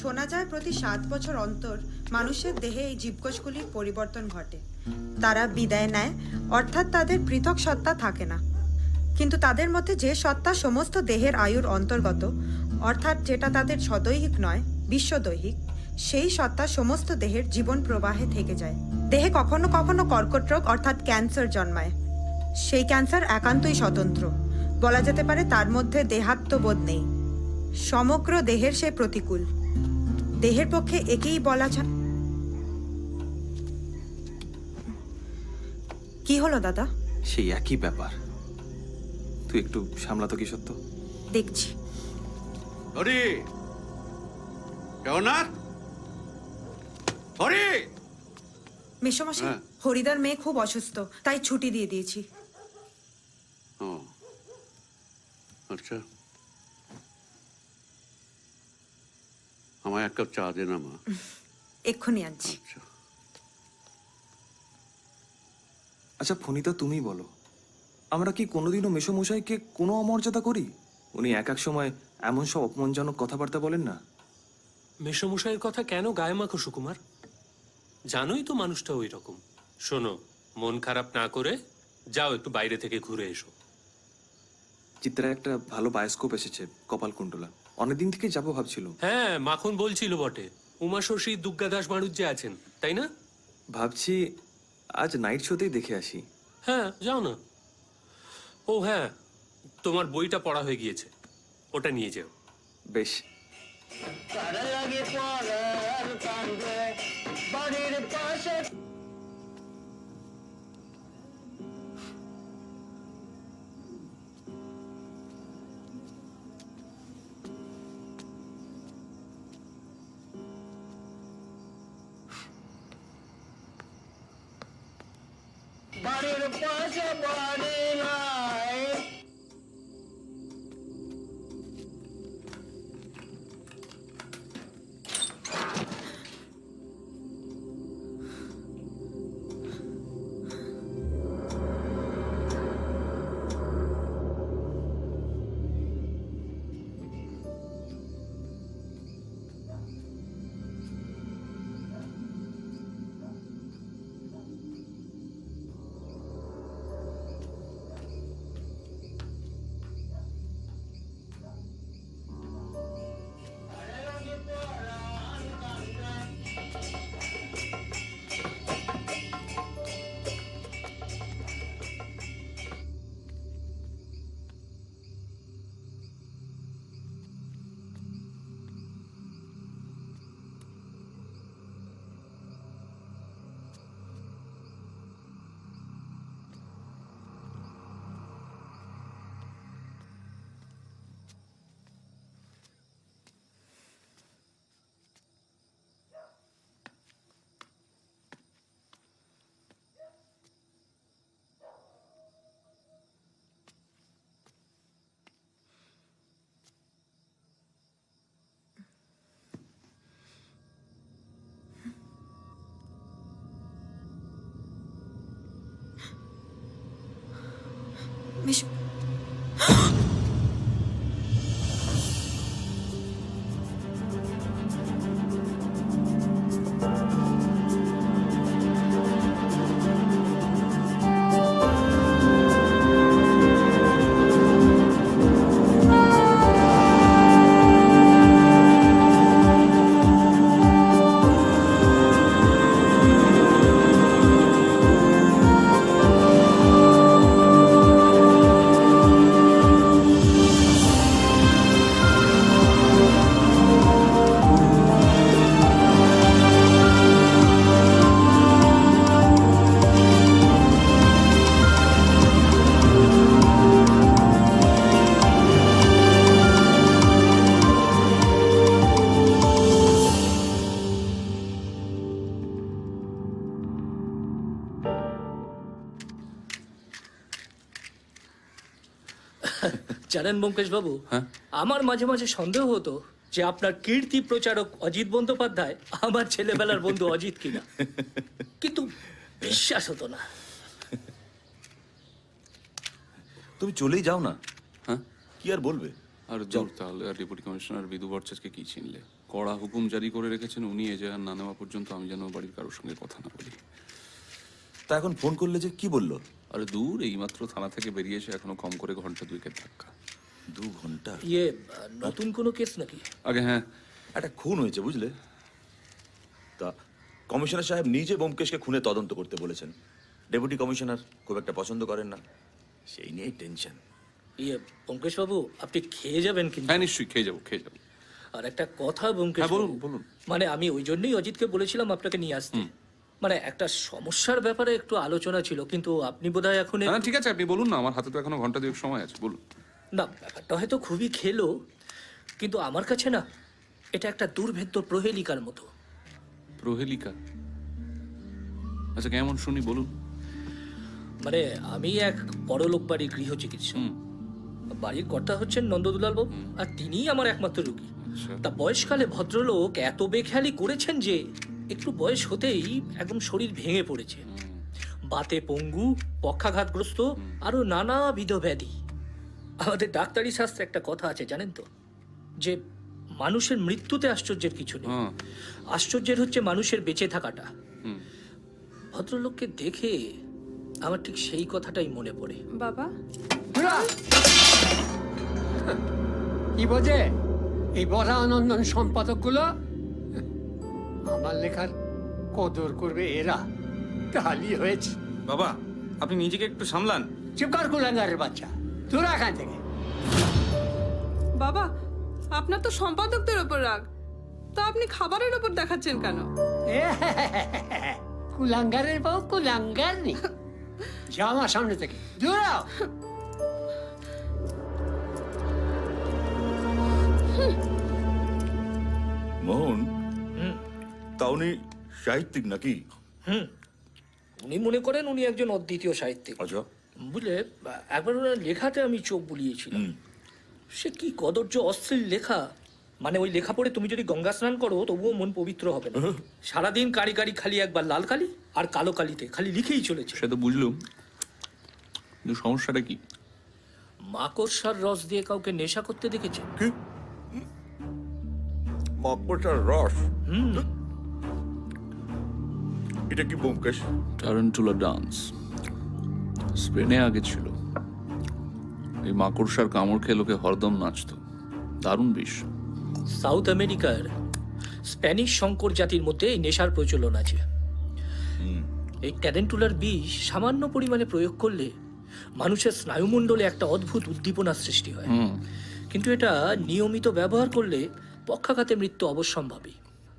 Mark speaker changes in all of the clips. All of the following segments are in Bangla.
Speaker 1: শোনা যায় প্রতি 7 বছর অন্তর মানুষের দেহে এই জীবকোষগুলির পরিবর্তন ঘটে। তারা বিদায় নেয়, অর্থাৎ তাদের পৃথক সত্তা থাকে না। কিন্তু তাদের মধ্যে যে সত্তা সমস্ত দেহের আয়ুর অন্তর্গত, অর্থাৎ যেটা তাদের স্বদৈহিক নয়, বিশ্বদৈহিক, সেই সত্তা সমস্ত দেহের জীবন প্রবাহে থেকে যায়। দেহে কখনো কখনো কর্কট রোগ অর্থাৎ ক্যান্সার জন্মায়। সেই ক্যান্সার একান্তই স্বতন্ত্র, বলা যেতে পারে তার মধ্যে দেহাত্মবোধ নেই। সমগ্র দেহের সে প্রতিকূল। দেহের পক্ষে একেই বলা যায়। কি হলো দাদা?
Speaker 2: সেই একই ব্যাপার। তুই একটু সামলাতো কি সত্য?
Speaker 1: দেখছি।
Speaker 3: হরি, কেমন? হরি,
Speaker 1: মেসোমশাই,
Speaker 3: হ্যাঁ।
Speaker 1: হরিদার মেয়ে খুব অসুস্থ, তাই ছুটি দিয়ে দিয়েছি।
Speaker 3: ও আচ্ছা, আমায় এক কাপ চা দে না মা।
Speaker 1: এক্ষুনি আনছি।
Speaker 3: আচ্ছা,
Speaker 2: আচ্ছা ফণিতা, তুমি বলো, আমরা কি কোনোদিনও মেসোমশাইকে কোনো অমর্যাদা করি? উনি এক এক সময় এমন সব অপমানজনক কথাবার্তা বলেন না।
Speaker 4: মেসোমশাইয়ের কথা কেন গায়ে মাখো সুকুমার? জানোই তো মানুষটা ওই রকম। শোনো, মন খারাপ না করে যাও, একটু বাইরে থেকে ঘুরে এসো।
Speaker 2: চিত্রা একটা ভালো বায়োস্কোপ এসেছে, কপালকুণ্ডলা। অনেকদিন থেকে যাবো ভাবছিল।
Speaker 4: হ্যাঁ, মাখন বলছিল বটে। উমা শশী, দুর্গা দাস বাণুজ্যে আছেন, তাই না?
Speaker 2: ভাবছি আজ নাইট শোতেই দেখে আসি।
Speaker 4: হ্যাঁ, যাও না। ও হ্যাঁ, তোমার বইটা পড়া হয়ে গিয়েছে, ওটা নিয়ে যাও।
Speaker 2: বেশ।
Speaker 5: বাড়ির পাশে বাড়ি নাই।
Speaker 1: মেশো,
Speaker 6: জানেন ব্যোমকেশ বাবু, আমার মাঝে মাঝে সন্দেহ হতো যে আপনার কীর্তি প্রচারক অজিত বন্দ্যোপাধ্যায় আমার ছেলেবেলার বন্ধু অজিত কিনা, কিন্তু বিশ্বাস হতো না।
Speaker 7: তুমি চলেই যাও না।
Speaker 8: হ্যাঁ,
Speaker 7: কি আর বলবে?
Speaker 8: আর দূর, তাহলে আর ডেপুটি কমিশনার বিধু ভট্টাচার্যকে কি চিনলে? কড়া হুকুম জারি করে রেখেছেন, উনি এজাহার না নেওয়া পর্যন্ত আমি যেন বাড়ির কারোর সঙ্গে কথা না বলি।
Speaker 7: তা এখন ফোন করলে যে কি বললো?
Speaker 8: আরে দূর, এইমাত্র থানা থেকে বেরিয়েছে, এখনো কম করে ঘন্টা দুয়েকের ধাক্কা।
Speaker 7: 2 ঘন্টা?
Speaker 6: নতুন কোনো কেস নাকি?
Speaker 8: আগে হ্যাঁ,
Speaker 7: একটা খুন হয়েছে বুঝলে। তা কমিশনার সাহেব নিজে ব্যোমকেশকে খুনে তদন্ত করতে বলেছেন। ডেপুটি কমিশনার খুব একটা পছন্দ করেন না, সেই নিয়েই টেনশন।
Speaker 6: ব্যোমকেশ বাবু, আপনি খেয়ে যাবেন কিন্তু।
Speaker 8: হ্যাঁ নিশ্চয়ই খেয়ে যাবো, খেয়ে যাবো।
Speaker 6: আর একটা কথা ব্যোমকেশ
Speaker 8: হ্যাঁ বলুন
Speaker 6: বাবু,
Speaker 8: বলুন।
Speaker 6: মানে আমি ওই জন্যই অজিতকে বলেছিলাম আপনাকে নিয়ে আসতে। মানে একটা সমস্যার ব্যাপারে একটু আলোচনা ছিল, কিন্তু আপনি বোধহয় এখন
Speaker 8: না ঠিক আছে, আপনি বলুন না, আমার হাতে তো এখনো ঘন্টা দুয়েক সময় আছে, বলুন।
Speaker 6: না, ব্যাপারটা হয়তো খুবই খেলো, কিন্তু আমার কাছে না এটা একটা দুর্ভেদ্য প্রহেলিকার মতো।
Speaker 8: প্রহেলিকা? আচ্ছা কেমন শুনি, বলুন।
Speaker 6: মানে আমি এক বড়লোক বাড়ির গৃহ চিকিৎসক। বাড়ির কর্তা হচ্ছেন নন্দদুলাল বাবু, আর তিনিই আমার একমাত্র রোগী।
Speaker 8: আচ্ছা।
Speaker 6: তা বয়সকালে ভদ্রলোক এত বেখেয়ালি করেছেন যে একটু বয়স হতেই একদম শরীর ভেঙে পড়েছে। বাতে পঙ্গু, পক্ষাঘাতগ্রস্ত, আরো নানাবিধ ব্যাধি। আমাদের ডাক্তারি শাস্ত্রে একটা কথা আছে জানেন তো, যে মানুষের মৃত্যুতে আশ্চর্যের কিছু নেই, আশ্চর্যের হচ্ছে মানুষের বেঁচে থাকাটা। ভদ্রলোককে দেখে আমার ঠিক সেই কথাটাই মনে পড়ে।
Speaker 9: বাবা,
Speaker 5: কি বোঝে এই বড় আনন্দন সম্পাদক গুলো? আমার লেখার কদর করবে এরা, তাহলেই হয়েছে।
Speaker 10: বাবা, আপনি নিজেকে একটু সামলান।
Speaker 5: চুপ কর কুলাঙ্গারের বাচ্চা, তোরা এখান থেকে।
Speaker 9: বাবা, আপনার তো সম্পাদকদের ওপর রাগ, তা আপনি খাবারের ওপর দেখাচ্ছেন কেন?
Speaker 5: কুলাঙ্গারের বউ কুলাঙ্গার নেই, যাও আমার সামনে থেকে দূরাও।
Speaker 7: মোহন, তা উনি সাহিত্যিক নাকি?
Speaker 6: উনি মনে করেন উনি একজন অদ্বিতীয় সাহিত্যিক।
Speaker 7: আচ্ছা।
Speaker 6: বুঝলে, একবার ওনার লেখাতে আমি চোখ বুলিয়েছিলাম। সে কি কদর্য অশ্লীল লেখা! মানে ওই লেখা পড়ে তুমি যদি গঙ্গা স্নান করো তবুও মন পবিত্র হবে না। সারাদিন কারি কারি খালি একবার লাল কালি আর কালো কালিতে খালি লিখেই চলেছে।
Speaker 8: সে তো বুঝলুম, কিন্তু সমস্যাটা কি?
Speaker 6: মাকড়সার রস দিয়ে কাউকে নেশা করতে দেখেছে?
Speaker 7: কি মাকড়সার রস? এটা কি ব্যোমকেশ?
Speaker 8: টারেন্টুলা ডান্স স্পেনে আগে ছিল। এই মাকড়সার কামড় খেয়ে লোকে হরদম নাচতো, দারুণ বিষ।
Speaker 6: সাউথ আমেরিকার স্প্যানিশ শঙ্কর জাতির মধ্যে এই নেশার প্রচলন আছে। এই ট্যারেন্টুলার বিষ সামান্য পরিমাণে প্রয়োগ করলে মানুষের স্নায়ুমণ্ডলে একটা অদ্ভুত উদ্দীপনার সৃষ্টি হয়। কিন্তু এটা নিয়মিত ব্যবহার করলে পক্ষাঘাতে মৃত্যু অবশ্যম্ভাবী।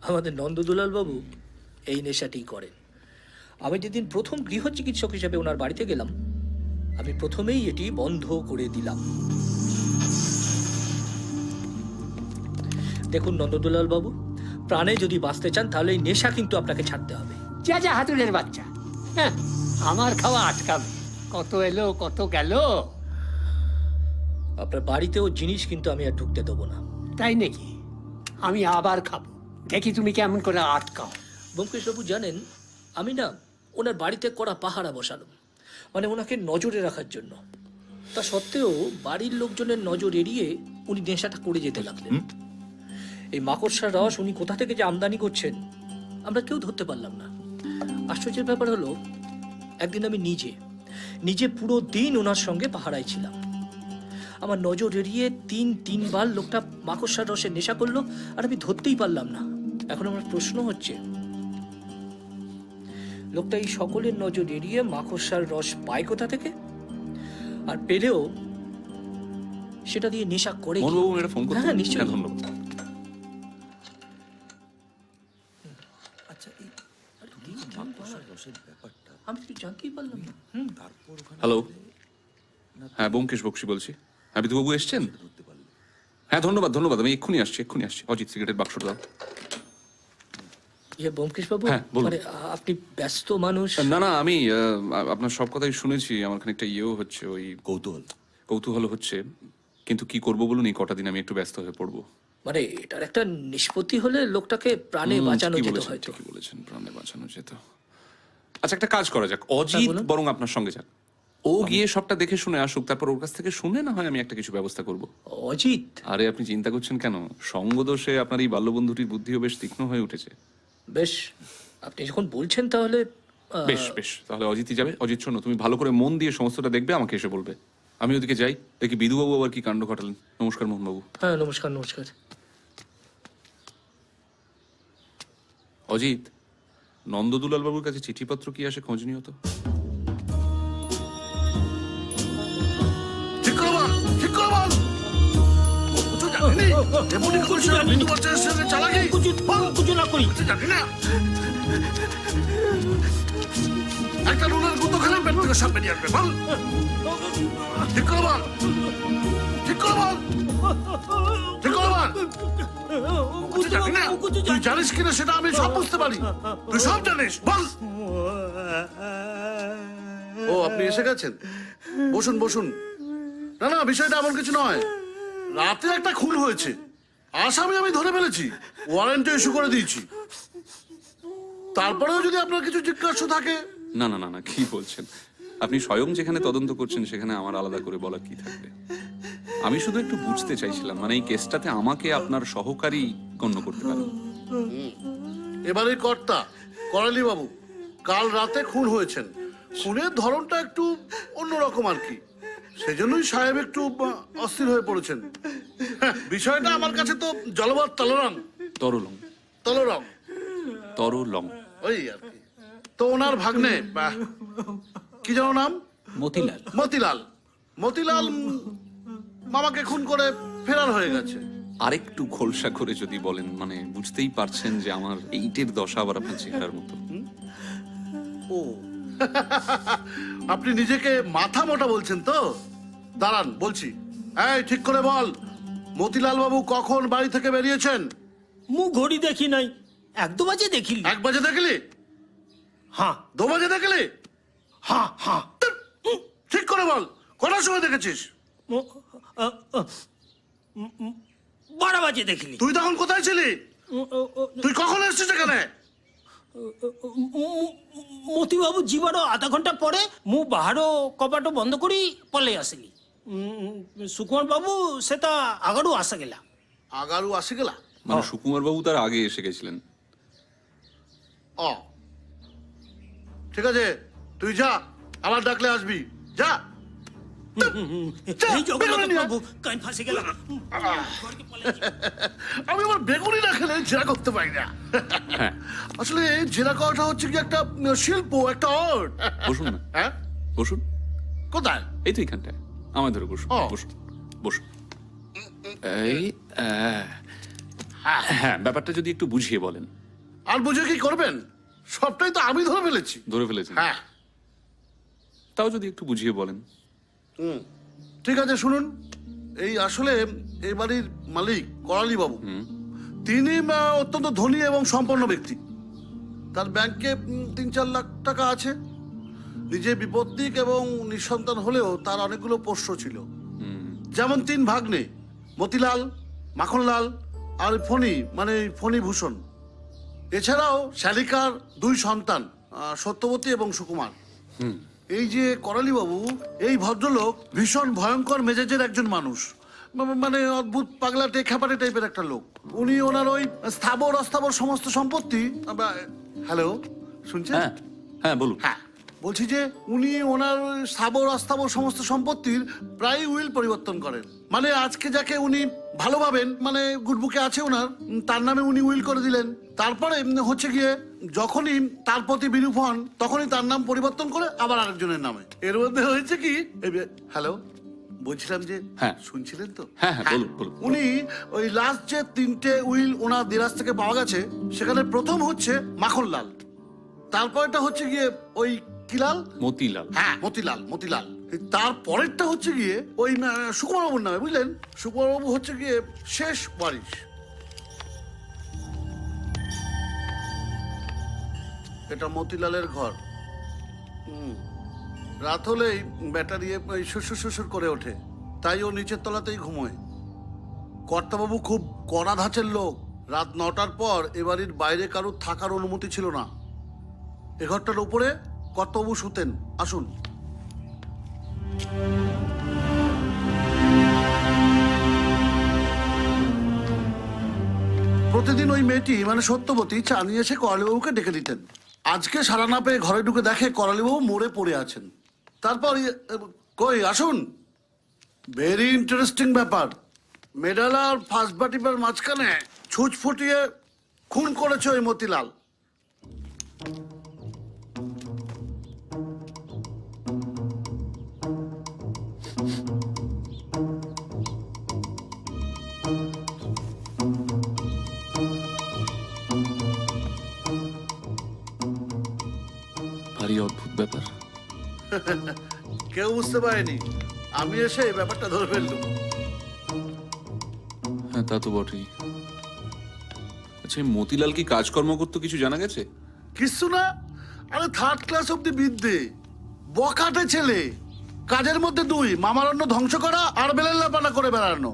Speaker 6: আমাদের নন্দদুলাল বাবু এই নেশাটি করেন। আমি যেদিন প্রথম গৃহ চিকিৎসক হিসেবে ওনার বাড়িতে গেলাম, আমি প্রথমেই এটি বন্ধ করে দিলাম। দেখুন নন্দদুলাল বাবু, প্রাণে যদি বাঁচতে চান তাহলে এই নেশা কিন্তু আপনাকে ছাড়তে হবে।
Speaker 5: যা যা হাতুড়ের বাচ্চা, হ্যাঁ, আমার খাওয়া আটকাবে। কত এলো কত গেল।
Speaker 6: আপনার বাড়িতেও জিনিস কিন্তু আমি আর ঢুকতে দেবো না।
Speaker 5: তাই নাকি? আমি আবার খাবো, দেখি তুমি কেমন করে আটকাও।
Speaker 6: ব্যোমকেশবাবু জানেন, আমি না ওনার বাড়িতে কড়া পাহারা বসালাম, মানে ওনাকে নজরে রাখার জন্য। তা সত্ত্বেও বাড়ির লোকজনের নজর এড়িয়ে উনি নেশাটা করে যেতে লাগলেন। এই মাকড়সার রস উনি কোথা থেকে যে আমদানি করছেন আমরা কেউ ধরতে পারলাম না। আশ্চর্যের ব্যাপার হলো, একদিন আমি নিজে পুরো দিন ওনার সঙ্গে পাহারায় ছিলাম। আমার নজর এড়িয়ে তিনবার লোকটা মাকড়সার রসের নেশা করলো, আর আমি ধরতেই পারলাম না। এখন আমার প্রশ্ন হচ্ছে, লোকটা এই সকলের নজর এড়িয়ে মাকড়সার রস পায় কোথা থেকে, আর পেলেও সেটা দিয়ে নেশা করে?
Speaker 8: মোহনবাবু এটা ফোন করতে?
Speaker 6: হ্যাঁ নিশ্চয়ই।
Speaker 8: হ্যাঁ, ধন্যবাদ।
Speaker 7: আচ্ছা, এই মাকড়সার রসের ব্যাপারটা
Speaker 6: আমি তো জানতেই পারলাম না।
Speaker 7: তারপর ওখানে
Speaker 8: হ্যালো, হ্যাঁ ব্যোমকেশ বক্সি বলছি। হ্যাঁ বিধুবাবু এসছেন?
Speaker 7: ধরতে পারলে।
Speaker 8: হ্যাঁ ধন্যবাদ ধন্যবাদ, আমি এক্ষুনি আসছি। অজিত সিগারেটের বাক্সটা দাও।
Speaker 6: ব্যোমকেশ বাবু,
Speaker 8: হ্যাঁ, বলুন।
Speaker 6: মানে আপনি ব্যস্ত মানুষ।
Speaker 8: না আমি আপনার সব কথাই শুনেছি। আমার খানিকটা ইয়েও হচ্ছে, ওই কৌতূহল হচ্ছে, কিন্তু কি করব বলুন, এই কটা দিন আমি একটু ব্যস্ত হয়ে পড়বো।
Speaker 6: মানে এটার একটা নিষ্পত্তি হলে লোকটাকে প্রাণে বাঁচানো যেত হয়তো।
Speaker 8: কি বলেছেন, প্রাণে বাঁচানো যেত। আচ্ছা একটা কাজ করা যাক, অজিত
Speaker 6: বলুন।
Speaker 8: বরং আপনার সঙ্গে যাক। ও গিয়ে সবটা দেখে শুনে আসুক, তারপর ওর কাছ থেকে শুনে না হয় আমি একটা কিছু ব্যবস্থা করব।
Speaker 6: অজিত,
Speaker 8: আরে আপনি চিন্তা করছেন কেন? সঙ্গদোষে আপনার এই বাল্যবন্ধুটির বুদ্ধিও বেশ তীক্ষ্ণ হয়ে উঠেছে।
Speaker 6: বেশ, আপনি যখন বলছেন তাহলে
Speaker 8: বেশ বেশ, তাহলে অজিতই যাবে। অজিত শোনো, তুমি ভালো করে মন দিয়ে সমস্তটা দেখবে, আমাকে এসে বলবে। আমি ওদিকে যাই, দেখি বিধুবাবু আবার কি কাণ্ড ঘটালেন। নমস্কার মোহনবাবু।
Speaker 6: হ্যাঁ, নমস্কার নমস্কার।
Speaker 8: অজিত, নন্দদুলাল বাবুর কাছে চিঠিপত্র কি আসে খোঁজ নিও তো।
Speaker 11: ঠিক করে বল, ঠিক করে বল। তুই জানিনি ডেপুটি কমিশনার বিন্দু ভট্টাচার্যের সঙ্গে চালাকি? বল, কিছু না করি। তুই জানি না একটা রুলের গুতো খেলে পেট থেকে সব বেরিয়ে আসবে। বল, ঠিক করে বল, ঠিক করে বল, ঠিক করে বল। তুই জানি না, তুই জানিস কিনা সেটা আমি সব বুঝতে পারি। তুই সব জানিস, বল। ও, আপনি এসে গেছেন? বসুন বসুন। না না, বিষয়টা এমন কিছু নয়। রাতে একটা খুন হয়েছে, আসামি আমি ধরে ফেলেছি, ওয়ারেন্টও ইস্যু করে দিয়েছি। তারপরেও যদি আপনার কিছু জিজ্ঞাসা থাকে।
Speaker 8: না না না না, কি বলছেন আপনি? স্বয়ং যেখানে তদন্ত করছেন সেখানে আমার আলাদা করে বলা কি থাকবে? আমি শুধু একটু বুঝতে চাইছিলাম, মানে এই কেসটাতে আমাকে আপনার সহকারী গণ্য করতে পারেন।
Speaker 11: এবারে কর্তা করালি বাবু কাল রাতে খুন হয়েছেন। খুনের ধরনটা একটু অন্যরকম আর কি, সেজন্যই সাহেব একটু অস্থির হয়ে পড়েছেন। হ্যাঁ, বিষয়টা আমার কাছে তো জলবৎ তলরং।
Speaker 8: তরলং
Speaker 11: তলরং
Speaker 8: তরলং
Speaker 11: ওই আর কি। তো ওনার ভাগ্নে কি যেন নাম?
Speaker 6: মতিলাল।
Speaker 11: মতিলাল। মতিলাল মামাকে খুন করে ফেরার হয়ে গেছে।
Speaker 8: আরেকটু খোলসা করে যদি বলেন, মানে বুঝতেই পারছেন যে আমার এইটের দশা আবার আপনার চেহারার মতো।
Speaker 11: ও আপনি নিজেকে মাথা মোটা বলছেন তো? দাঁড়ান বলছি। এই ঠিক করে বল, মতিলাল বাবু কখন বাড়ি থেকে বেরিয়েছেন?
Speaker 6: মু ঘড়ি দেখি নাই, 1-2 বাজে দেখিলি।
Speaker 11: 1 বাজে দেখলি?
Speaker 6: হ্যাঁ
Speaker 11: 2 বাজে দেখলি?
Speaker 6: হ্যাঁ হ্যাঁ।
Speaker 11: ঠিক করে বল, কটার সময় দেখেছিস?
Speaker 6: 12 বাজে দেখিলি।
Speaker 11: তুই তখন কোথায় ছিলি? তুই কখন এসেছিস এখানে?
Speaker 6: মতিবাবু জীবারও আধা ঘন্টা পরে মু বাহারও কপাট বন্ধ করি পলে আসিলি। সুকুমার বাবু সেটা আগারু আসা গেলা।
Speaker 11: আগারু আসি গেলা?
Speaker 8: মানে সুকুমার বাবু তার আগে এসে গেছিলেন।
Speaker 11: ও ঠিক আছে, তুই যা, আমার ডাকলে আসবি। যা।
Speaker 6: এই জগন্নাথ বাবু কান ফাঁসে গেলাম।
Speaker 11: আমি আমার বেগুনি না খেলে জেরা করতে পারি না।
Speaker 8: হ্যাঁ,
Speaker 11: আসলে জেরা করাটা হচ্ছে কি একটা শিল্প, একটা আর্ট।
Speaker 8: বসুন না,
Speaker 11: হ্যাঁ,
Speaker 8: বসুন।
Speaker 11: কোথায়?
Speaker 8: এই তো এখানটায় আমার ধরে বসুন।
Speaker 11: ও।
Speaker 8: বসুন বসুন। এই হ্যাঁ, ব্যাপারটা যদি একটু বুঝিয়ে বলেন।
Speaker 11: আর বুঝে কি করবেন? সবটাই তো আমি ধরে ফেলেছি।
Speaker 8: ধরে ফেলেছেন?
Speaker 11: হ্যাঁ।
Speaker 8: তাও যদি একটু বুঝিয়ে বলেন।
Speaker 11: ঠিক আছে, শুনুন। এই আসলে এই বাড়ির মালিক করালি বাবু, তিনি অত্যন্ত ধনী এবং সম্পন্ন ব্যক্তি। তার ব্যাংকে 3-4 লাখ টাকা আছে। নিজে বিপত্তিক এবং নিঃসন্তান হলেও তার অনেকগুলো পোষ্য ছিল। যেমন 3 ভাগ্নে, মতিলাল, মাখনলাল আর ফণি, মানে ফণিভূষণ। এছাড়াও শালিকার 2 সন্তান, সত্যবতী এবং সুকুমার। এই যে করালি বাবু, এই ভদ্রলোক ভীষণ ভয়ঙ্কর মেজাজের একজন মানুষ। মানে অদ্ভুত পাগলাটে খ্যাপাটে টাইপের একটা লোক। উনি ওনার ওই স্থাবর অস্থাবর সমস্ত সম্পত্তি। হ্যালো, শুনছেন?
Speaker 8: হ্যাঁ হ্যাঁ, বলুন।
Speaker 11: হ্যাঁ, বলছি যে উনি ওনার স্থাবর অস্থাবর সমস্ত সম্পত্তির প্রায় উইল পরিবর্তন করেন। মানে আজকে যাকে উনি ভালো ভাবেন, মানে গুডবুকে আছে ওনার, তার নামে উনি উইল করে দিলেন। তারপরে হচ্ছে গিয়ে যখনই তার প্রতি বিরূপ হন, তখনই তার নাম পরিবর্তন করে আবার আরেকজনের নামে। এর মধ্যে হয়েছে কি, হ্যালো, বলছিলাম যে
Speaker 8: হ্যাঁ।
Speaker 11: শুনছিলেন তো?
Speaker 8: হ্যাঁ হ্যাঁ, বলুন বলুন।
Speaker 11: উনি ওই লাস্ট যে 3টে উইল ওনার দেরাজ থেকে পাওয়া গেছে, সেখানে প্রথম হচ্ছে মাখনলাল, তারপরটা হচ্ছে গিয়ে ওই কিলাল,
Speaker 8: মতিলাল।
Speaker 11: হ্যাঁ মতিলাল, মতিলাল। তারপরেরটা হচ্ছে গিয়ে ওই সুকুমার বাবুর নামে, বুঝলেন? সুকুমার বাবু হচ্ছে গিয়ে শেষ ওয়ারিশ। এটা মতিলালের ঘর। রাত হলেই ব্যাটারি শ্বশুর শ্বশুর করে ওঠে, তাই ও নিচের তলাতেই ঘুমোয়। কর্তাবাবু খুব কড়া ধাঁচের লোক। রাত 9টার পর এ বাড়ির বাইরে কারোর থাকার অনুমতি ছিল না। এ ঘরটার উপরে কর্তাবাবু শুতেন। আসুন। প্রতিদিন ওই মেয়েটি মানে সত্যবতী চা নিয়ে এসে করালিবাবুকে ডেকে দিতেন। আজকে সারা না পেয়ে ঘরে ঢুকে দেখে করালিবাবু মরে পড়ে আছেন। তারপর কই আসুন, ভেরি ইন্টারেস্টিং ব্যাপার। মেডাল আর ফার্স্ট বাটিপার মাঝখানে ছুঁচ ফুটিয়ে খুন করেছে ওই মতিলাল।
Speaker 8: ভারী অদ্ভুত ব্যাপার।
Speaker 11: কেউ বুঝতে পারেনি, আমি এসে এই ব্যাপারটা ধরে ফেললুম।
Speaker 8: হ্যাঁ, তা তো বটেই। আচ্ছা, এই মতিলাল কি কাজকর্ম করতো কিছু জানা গেছে?
Speaker 11: কিছু না, আরে থার্ড ক্লাস অব্দি বিদ্যে, বকাটে ছেলে। কাজের মধ্যে দুই, মামারণ্য ধ্বংস করা আর বেলেল্লাপানা করে বেড়ানো।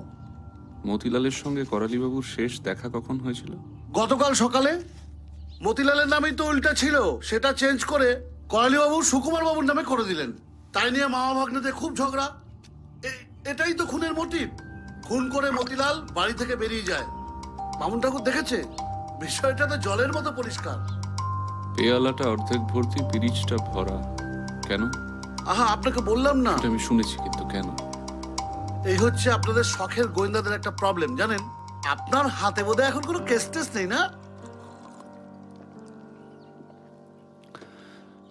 Speaker 8: মতিলালের সঙ্গে করালিবাবুর শেষ দেখা কখন হয়েছিল?
Speaker 11: গতকাল সকালে। মতিলালের নামেই তো উল্টা ছিল, সেটা চেঞ্জ করে করালিবাবু সুকুমার বাবুর নামে করে দিলেন। তাই নিয়ে মামা ভাগ্নেতে খুব ঝগড়া। এটাই তো খুনের মোটিভ। খুন করে মতিলাল বাড়ি থেকে বেরিয়ে যায়। মামুন ঠাকুর দেখেছে, বিষয়টা তো জলের মতো পরিষ্কার।
Speaker 8: পেয়ালাটা অর্ধেক ভর্তি, পিরিচটা ভরা। কেন?
Speaker 11: আহা, আপনাকে বললাম না।
Speaker 8: এটা আমি শুনেছি, কিন্তু কেন?
Speaker 11: এই হচ্ছে আপনাদের শখের গোয়েন্দাদের একটা প্রবলেম, জানেন? আপনার হাতে বোধহয় এখন কোনো কেস টেস নেই না?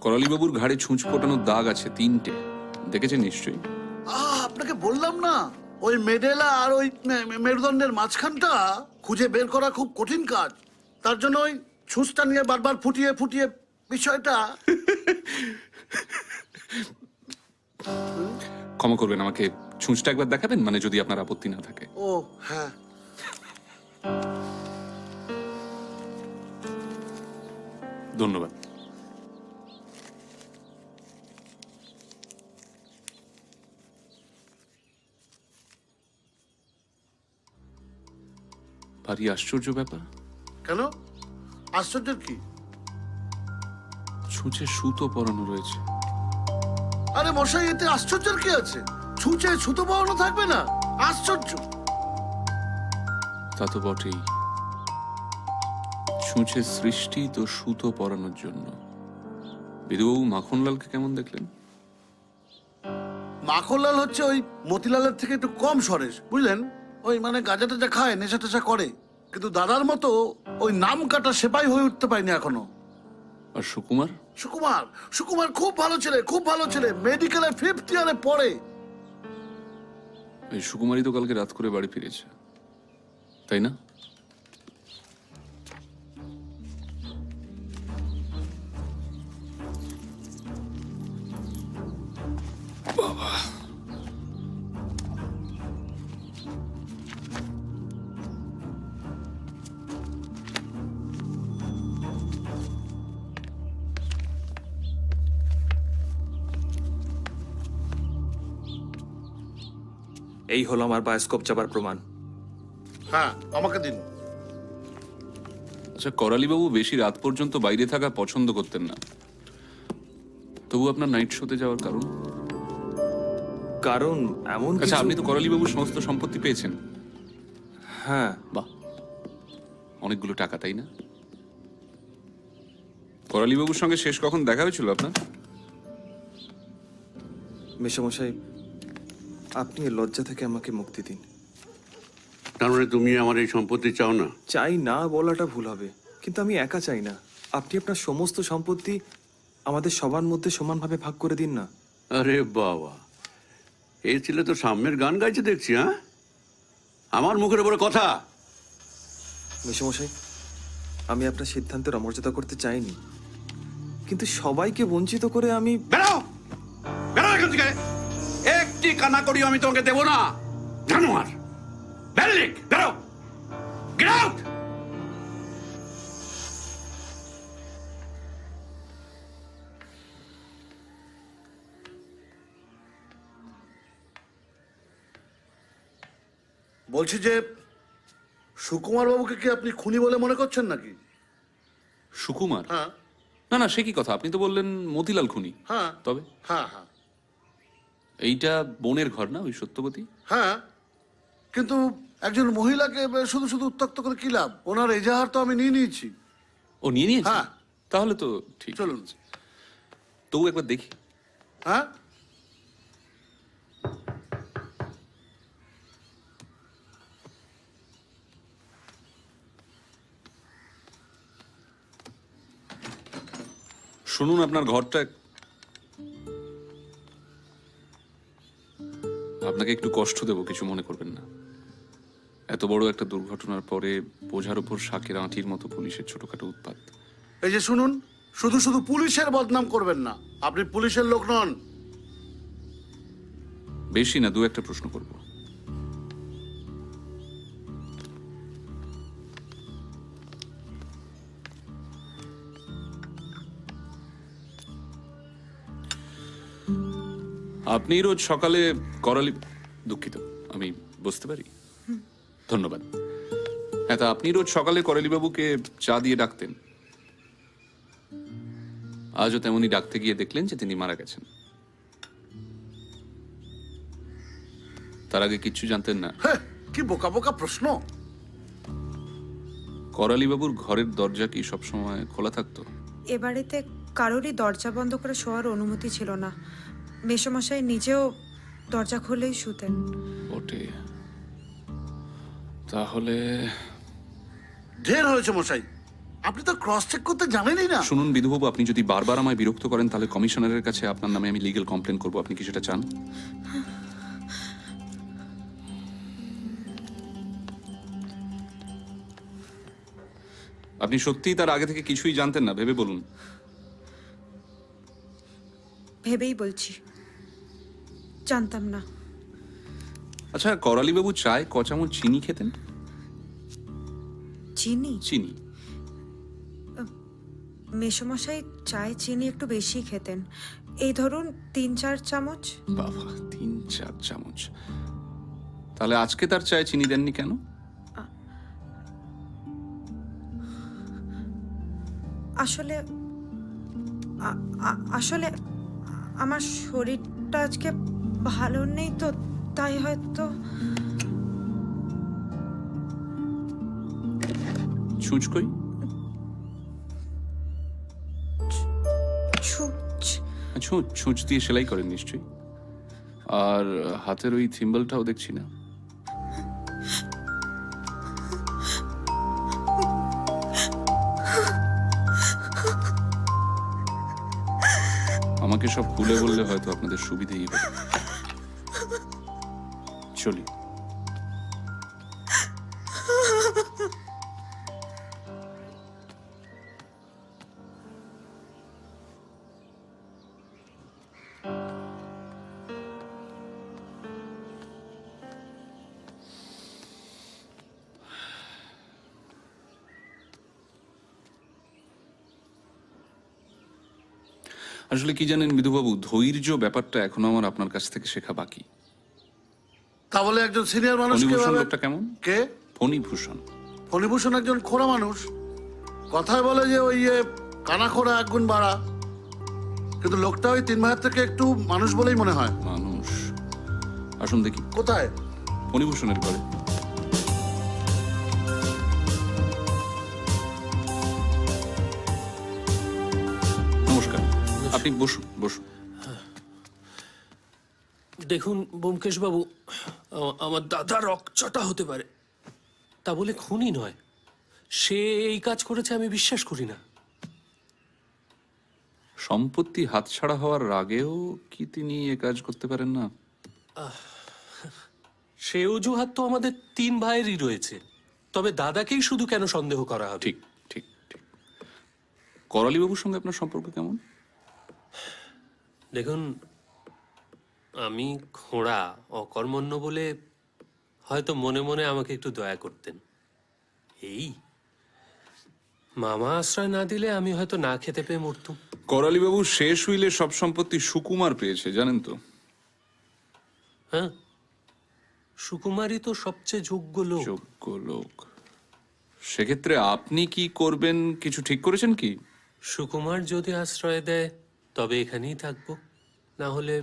Speaker 8: করালিবাবুর ঘাড়ে ছুঁচ ফোটানোর দাগ আছে 3টে, দেখেছেন নিশ্চয়ই।
Speaker 11: আপনাকে বললাম না, ওই মেডেলা আর ওই মেরুদণ্ডের মাঝখানটা খুঁজে বের করা খুব কঠিন কাজ। তার জন্য ওই ছুঁচটা নিয়ে বারবার ফুটিয়ে ফুটিয়ে বিষয়টা।
Speaker 8: ক্ষমা করবেন, আমাকে ছুঁচটা একবার দেখাবেন, মানে যদি আপনার আপত্তি না থাকে।
Speaker 11: ও হ্যাঁ,
Speaker 8: ধন্যবাদ। ভারী আশ্চর্য ব্যাপার।
Speaker 11: কেন আশ্চর্যের কি?
Speaker 8: ছুঁচে সুতো পরানো রয়েছে।
Speaker 11: আরে মশাই, এতে আশ্চর্যের কি আছে? ছুঁচে ছুতো পাওয়ানো থাকবে না? আশ্চর্য।
Speaker 8: তা তো বটেই। ছুঁচে সৃষ্টি তো সুতো পরানোর জন্য। বিধুবাবু মাখনলালকে কেমন দেখলেন?
Speaker 11: মাখনলাল হচ্ছে ওই মতিলালের থেকে একটু কম সরেস, বুঝলেন? ওই মানে গাঁজা টাজা খায়, নেশা টেশা করে, কিন্তু দাদার মতো ওই নাম কাটা সেপাই হয়ে উঠতে পারেনি এখনো।
Speaker 8: আর সুকুমার?
Speaker 11: সুকুমার সুকুমার খুব ভালো ছেলে, খুব ভালো ছেলে। মেডিকেলে 5th ইয়ারে পড়ে।
Speaker 8: এই সুকুমারই তো কালকে রাত করে বাড়ি ফিরেছে, তাই না?
Speaker 2: এই হলো আমার বায়োস্কোপ চাপার প্রমাণ।
Speaker 11: হ্যাঁ, আমাকে দিন।
Speaker 8: আচ্ছা, করালিবাবু বেশি রাত পর্যন্ত বাইরে থাকা পছন্দ করতেন না, তবু আপনার নাইট শোতে যাওয়ার কারণ?
Speaker 2: কারণ এমন
Speaker 8: আচ্ছা,
Speaker 2: কিছু-
Speaker 8: আপনি তো করালিবাবুর সমস্ত সম্পত্তি পেয়েছেন।
Speaker 2: হ্যাঁ,
Speaker 8: বাহ, অনেকগুলো টাকা, তাই না? করালিবাবুর সঙ্গে শেষ কখন দেখা হয়েছিল আপনার?
Speaker 2: মেশামশাই, আপনি এই লজ্জা থেকে আমাকে মুক্তি দিন।
Speaker 3: তার মানে তুমি আমার এই সম্পত্তি চাও না?
Speaker 2: চাই না বলাটা ভুল হবে, কিন্তু আমি একা চাই না। আপনি আপনার সমস্ত সম্পত্তি আমাদের সবার মধ্যে সমানভাবে ভাগ করে দিন না।
Speaker 3: আরে বাবা, এই ছেলে তো সাম্যের গান গাইছে দেখছি। হ্যাঁ, আমার মুখের উপরে কথা।
Speaker 2: মেশামশাই, আমি আপনার সিদ্ধান্তের অমর্যাদা করতে চাইনি, কিন্তু সবাইকে বঞ্চিত করে আমি...
Speaker 3: বেরো, বেরো এখান থেকে। একটি কানা করিও আমি তোমাকে দেবো না, জানোয়ার। বেরলিক, বেরো, গেট আউট।
Speaker 11: বলছি যে সুকুমার বাবুকে কি আপনি খুনি বলে মনে করছেন নাকি?
Speaker 8: সুকুমার?
Speaker 11: হ্যাঁ
Speaker 8: না না, সে কি কথা? আপনি তো বললেন মতিলাল খুনি।
Speaker 11: হ্যাঁ
Speaker 8: তবে
Speaker 11: হ্যাঁ হ্যাঁ,
Speaker 8: এইটা বোনের ঘর না, ওই সত্যবতী?
Speaker 11: হ্যাঁ, কিন্তু একজন মহিলাকে শুধু শুধু উত্ত্যক্ত করে কি লাভ? ওনার এজাহার তো আমি নিয়ে নিয়েছি।
Speaker 8: ও নিয়ে নিয়েছে?
Speaker 11: হ্যাঁ।
Speaker 8: তাহলে তো ঠিক।
Speaker 11: চলুন।
Speaker 8: তবু একবার দেখি।
Speaker 11: হ্যাঁ,
Speaker 8: শুনুন, আপনার ঘরটা আপনাকে একটু কষ্ট দেবো, কিছু মনে করবেন না। এত বড় একটা দুর্ঘটনার পরে বোঝার উপর শাকের আঁটির মতো পুলিশের ছোটখাটো উৎপাত।
Speaker 11: এই যে শুনুন, শুধু শুধু পুলিশের বদনাম করবেন না। আপনি পুলিশের লোক নন।
Speaker 8: বেশি না, দু একটা প্রশ্ন করব। আপনি রোজ সকালে করালি, দুঃখিত, আমি বুঝতে পারি, ধন্যবাদ। হ্যাঁ, তা আপনি রোজ সকালে করালিবাবুকে চা দিয়ে ডাকতেন। আজও তেমনি ডাকতে গিয়ে দেখলেন যে তিনি মারা গেছেন। তার আগে কিচ্ছু জানতেন না?
Speaker 11: হ্যাঁ, কি বোকা বোকা প্রশ্ন।
Speaker 8: করালিবাবুর ঘরের দরজা কি সবসময় খোলা থাকতো?
Speaker 1: এ বাড়িতে কারোরই দরজা বন্ধ করে শোয়ার অনুমতি ছিল না। মেসোমশাই নিজেও দরজা খুলেই শুতেন।
Speaker 8: ওটে, তাহলে
Speaker 11: ঢের হয়েছে মশাই, আপনি তো ক্রস চেক করতে জানেনই না।
Speaker 8: শুনুন বিধুবাবু, আপনি যদি বারবার আমায় বিরক্ত করেন তাহলে কমিশনারের কাছে আপনার নামে আমি লিগ্যাল কমপ্লেন করব। আপনি কি সেটা চান? আপনি সত্যিই তার আগে থেকে কিছুই জানতেন না? ভেবে বলুন।
Speaker 1: ভেবেই বলছি, জানতাম না।
Speaker 8: আচ্ছা, করালিবাবু চায় ক চামচ চিনি খেতেন?
Speaker 1: চিনি?
Speaker 8: চিনি।
Speaker 1: মেসোমশাই চায়ে চিনি একটু বেশি খেতেন। এই ধরুন 3-4 চামচ।
Speaker 8: বাবা, 3-4 চামচ? তাহলে আজকে তার চায়ে চিনি দেননি কেন?
Speaker 1: আসলে আসলে আমার শরীরটা আজকে ভালো নেই তো, তাই হয়তো।
Speaker 8: ছুঁচ কই?
Speaker 1: ছুঁচ?
Speaker 8: ছুঁচ, ছুঁচ দিয়ে সেলাই করেন নিশ্চয়ই। আর হাতের ওই থিম্বলটাও দেখছি না। আমাকে সব খুলে বললে হয়তো আপনাদের সুবিধেই হবে। চলি। আসলে কি জানেন বিধুবাবু, ধৈর্য ব্যাপারটা এখনো আমার আপনার কাছ থেকে শেখা বাকি।
Speaker 11: তা বলে একজন সিনিয়র মানুষ
Speaker 8: ফণিভূষণ লোকটা কেমন?
Speaker 11: কে?
Speaker 8: ফণিভূষণ।
Speaker 11: ফণিভূষণ একজন খোড়া মানুষ। কথায় বলে যে ওই কানা খোড়া 1 গুণ বাড়া, কিন্তু লোকটা ওই 3 ভাইয়ের থেকে একটু মানুষ বলেই মনে হয়।
Speaker 8: মানুষ? আসুন দেখি।
Speaker 11: কোথায়?
Speaker 8: ফণিভূষণের ঘরে। নমস্কার, আপনি বসুন বসুন।
Speaker 4: দেখুন ব্যোমকেশ বাবু, আমার দাদা রকচটা হতে পারে, তা বলে খুনি নয়। সে এই কাজ করেছে আমি বিশ্বাস করি না।
Speaker 8: সম্পত্তি হাতছাড়া হওয়ার আগেও কি তিনি এ কাজ করতে পারেন না?
Speaker 4: সে অজুহাত তো আমাদের 3 ভাইয়েরই রয়েছে, তবে দাদাকেই শুধু কেন সন্দেহ করা হবে?
Speaker 8: ঠিক ঠিক ঠিক। করালিবাবুর সঙ্গে আপনার সম্পর্ক কেমন?
Speaker 4: দেখুন, আমি খোঁড়া অকর্মণ্য বলে হয়তো মনে মনে আমাকে একটু দয়া করতেন। এই মামা আশ্রয় না দিলে আমি হয়তো না খেতে পেয়ে মরতুম।
Speaker 8: করালিবাবু শেষ উইলে সব সম্পত্তি সুকুমার পেয়েছে, জানেন তো?
Speaker 4: হ্যাঁ, সুকুমারই তো সবচেয়ে যোগ্য লোক।
Speaker 8: যোগ্য লোক? সেক্ষেত্রে আপনি কি করবেন কিছু ঠিক করেছেন কি?
Speaker 4: সুকুমার যদি আশ্রয় দেয় তবে এখানেই থাকবো, না হলে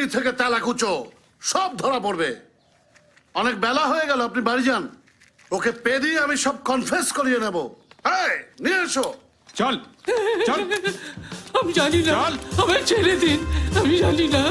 Speaker 11: মাটি থেকে তেলাকুচো সব ধরা পড়বে। অনেক বেলা হয়ে গেল, আপনি বাড়ি যান। ওকে পে দিয়ে আমি সব কনফেস করিয়ে নেব। এই, নিয়ে এসো।
Speaker 10: চল চল
Speaker 6: আমি জানি না,
Speaker 10: চল।
Speaker 6: আমার ছেড়ে দিন, আমি জানি না।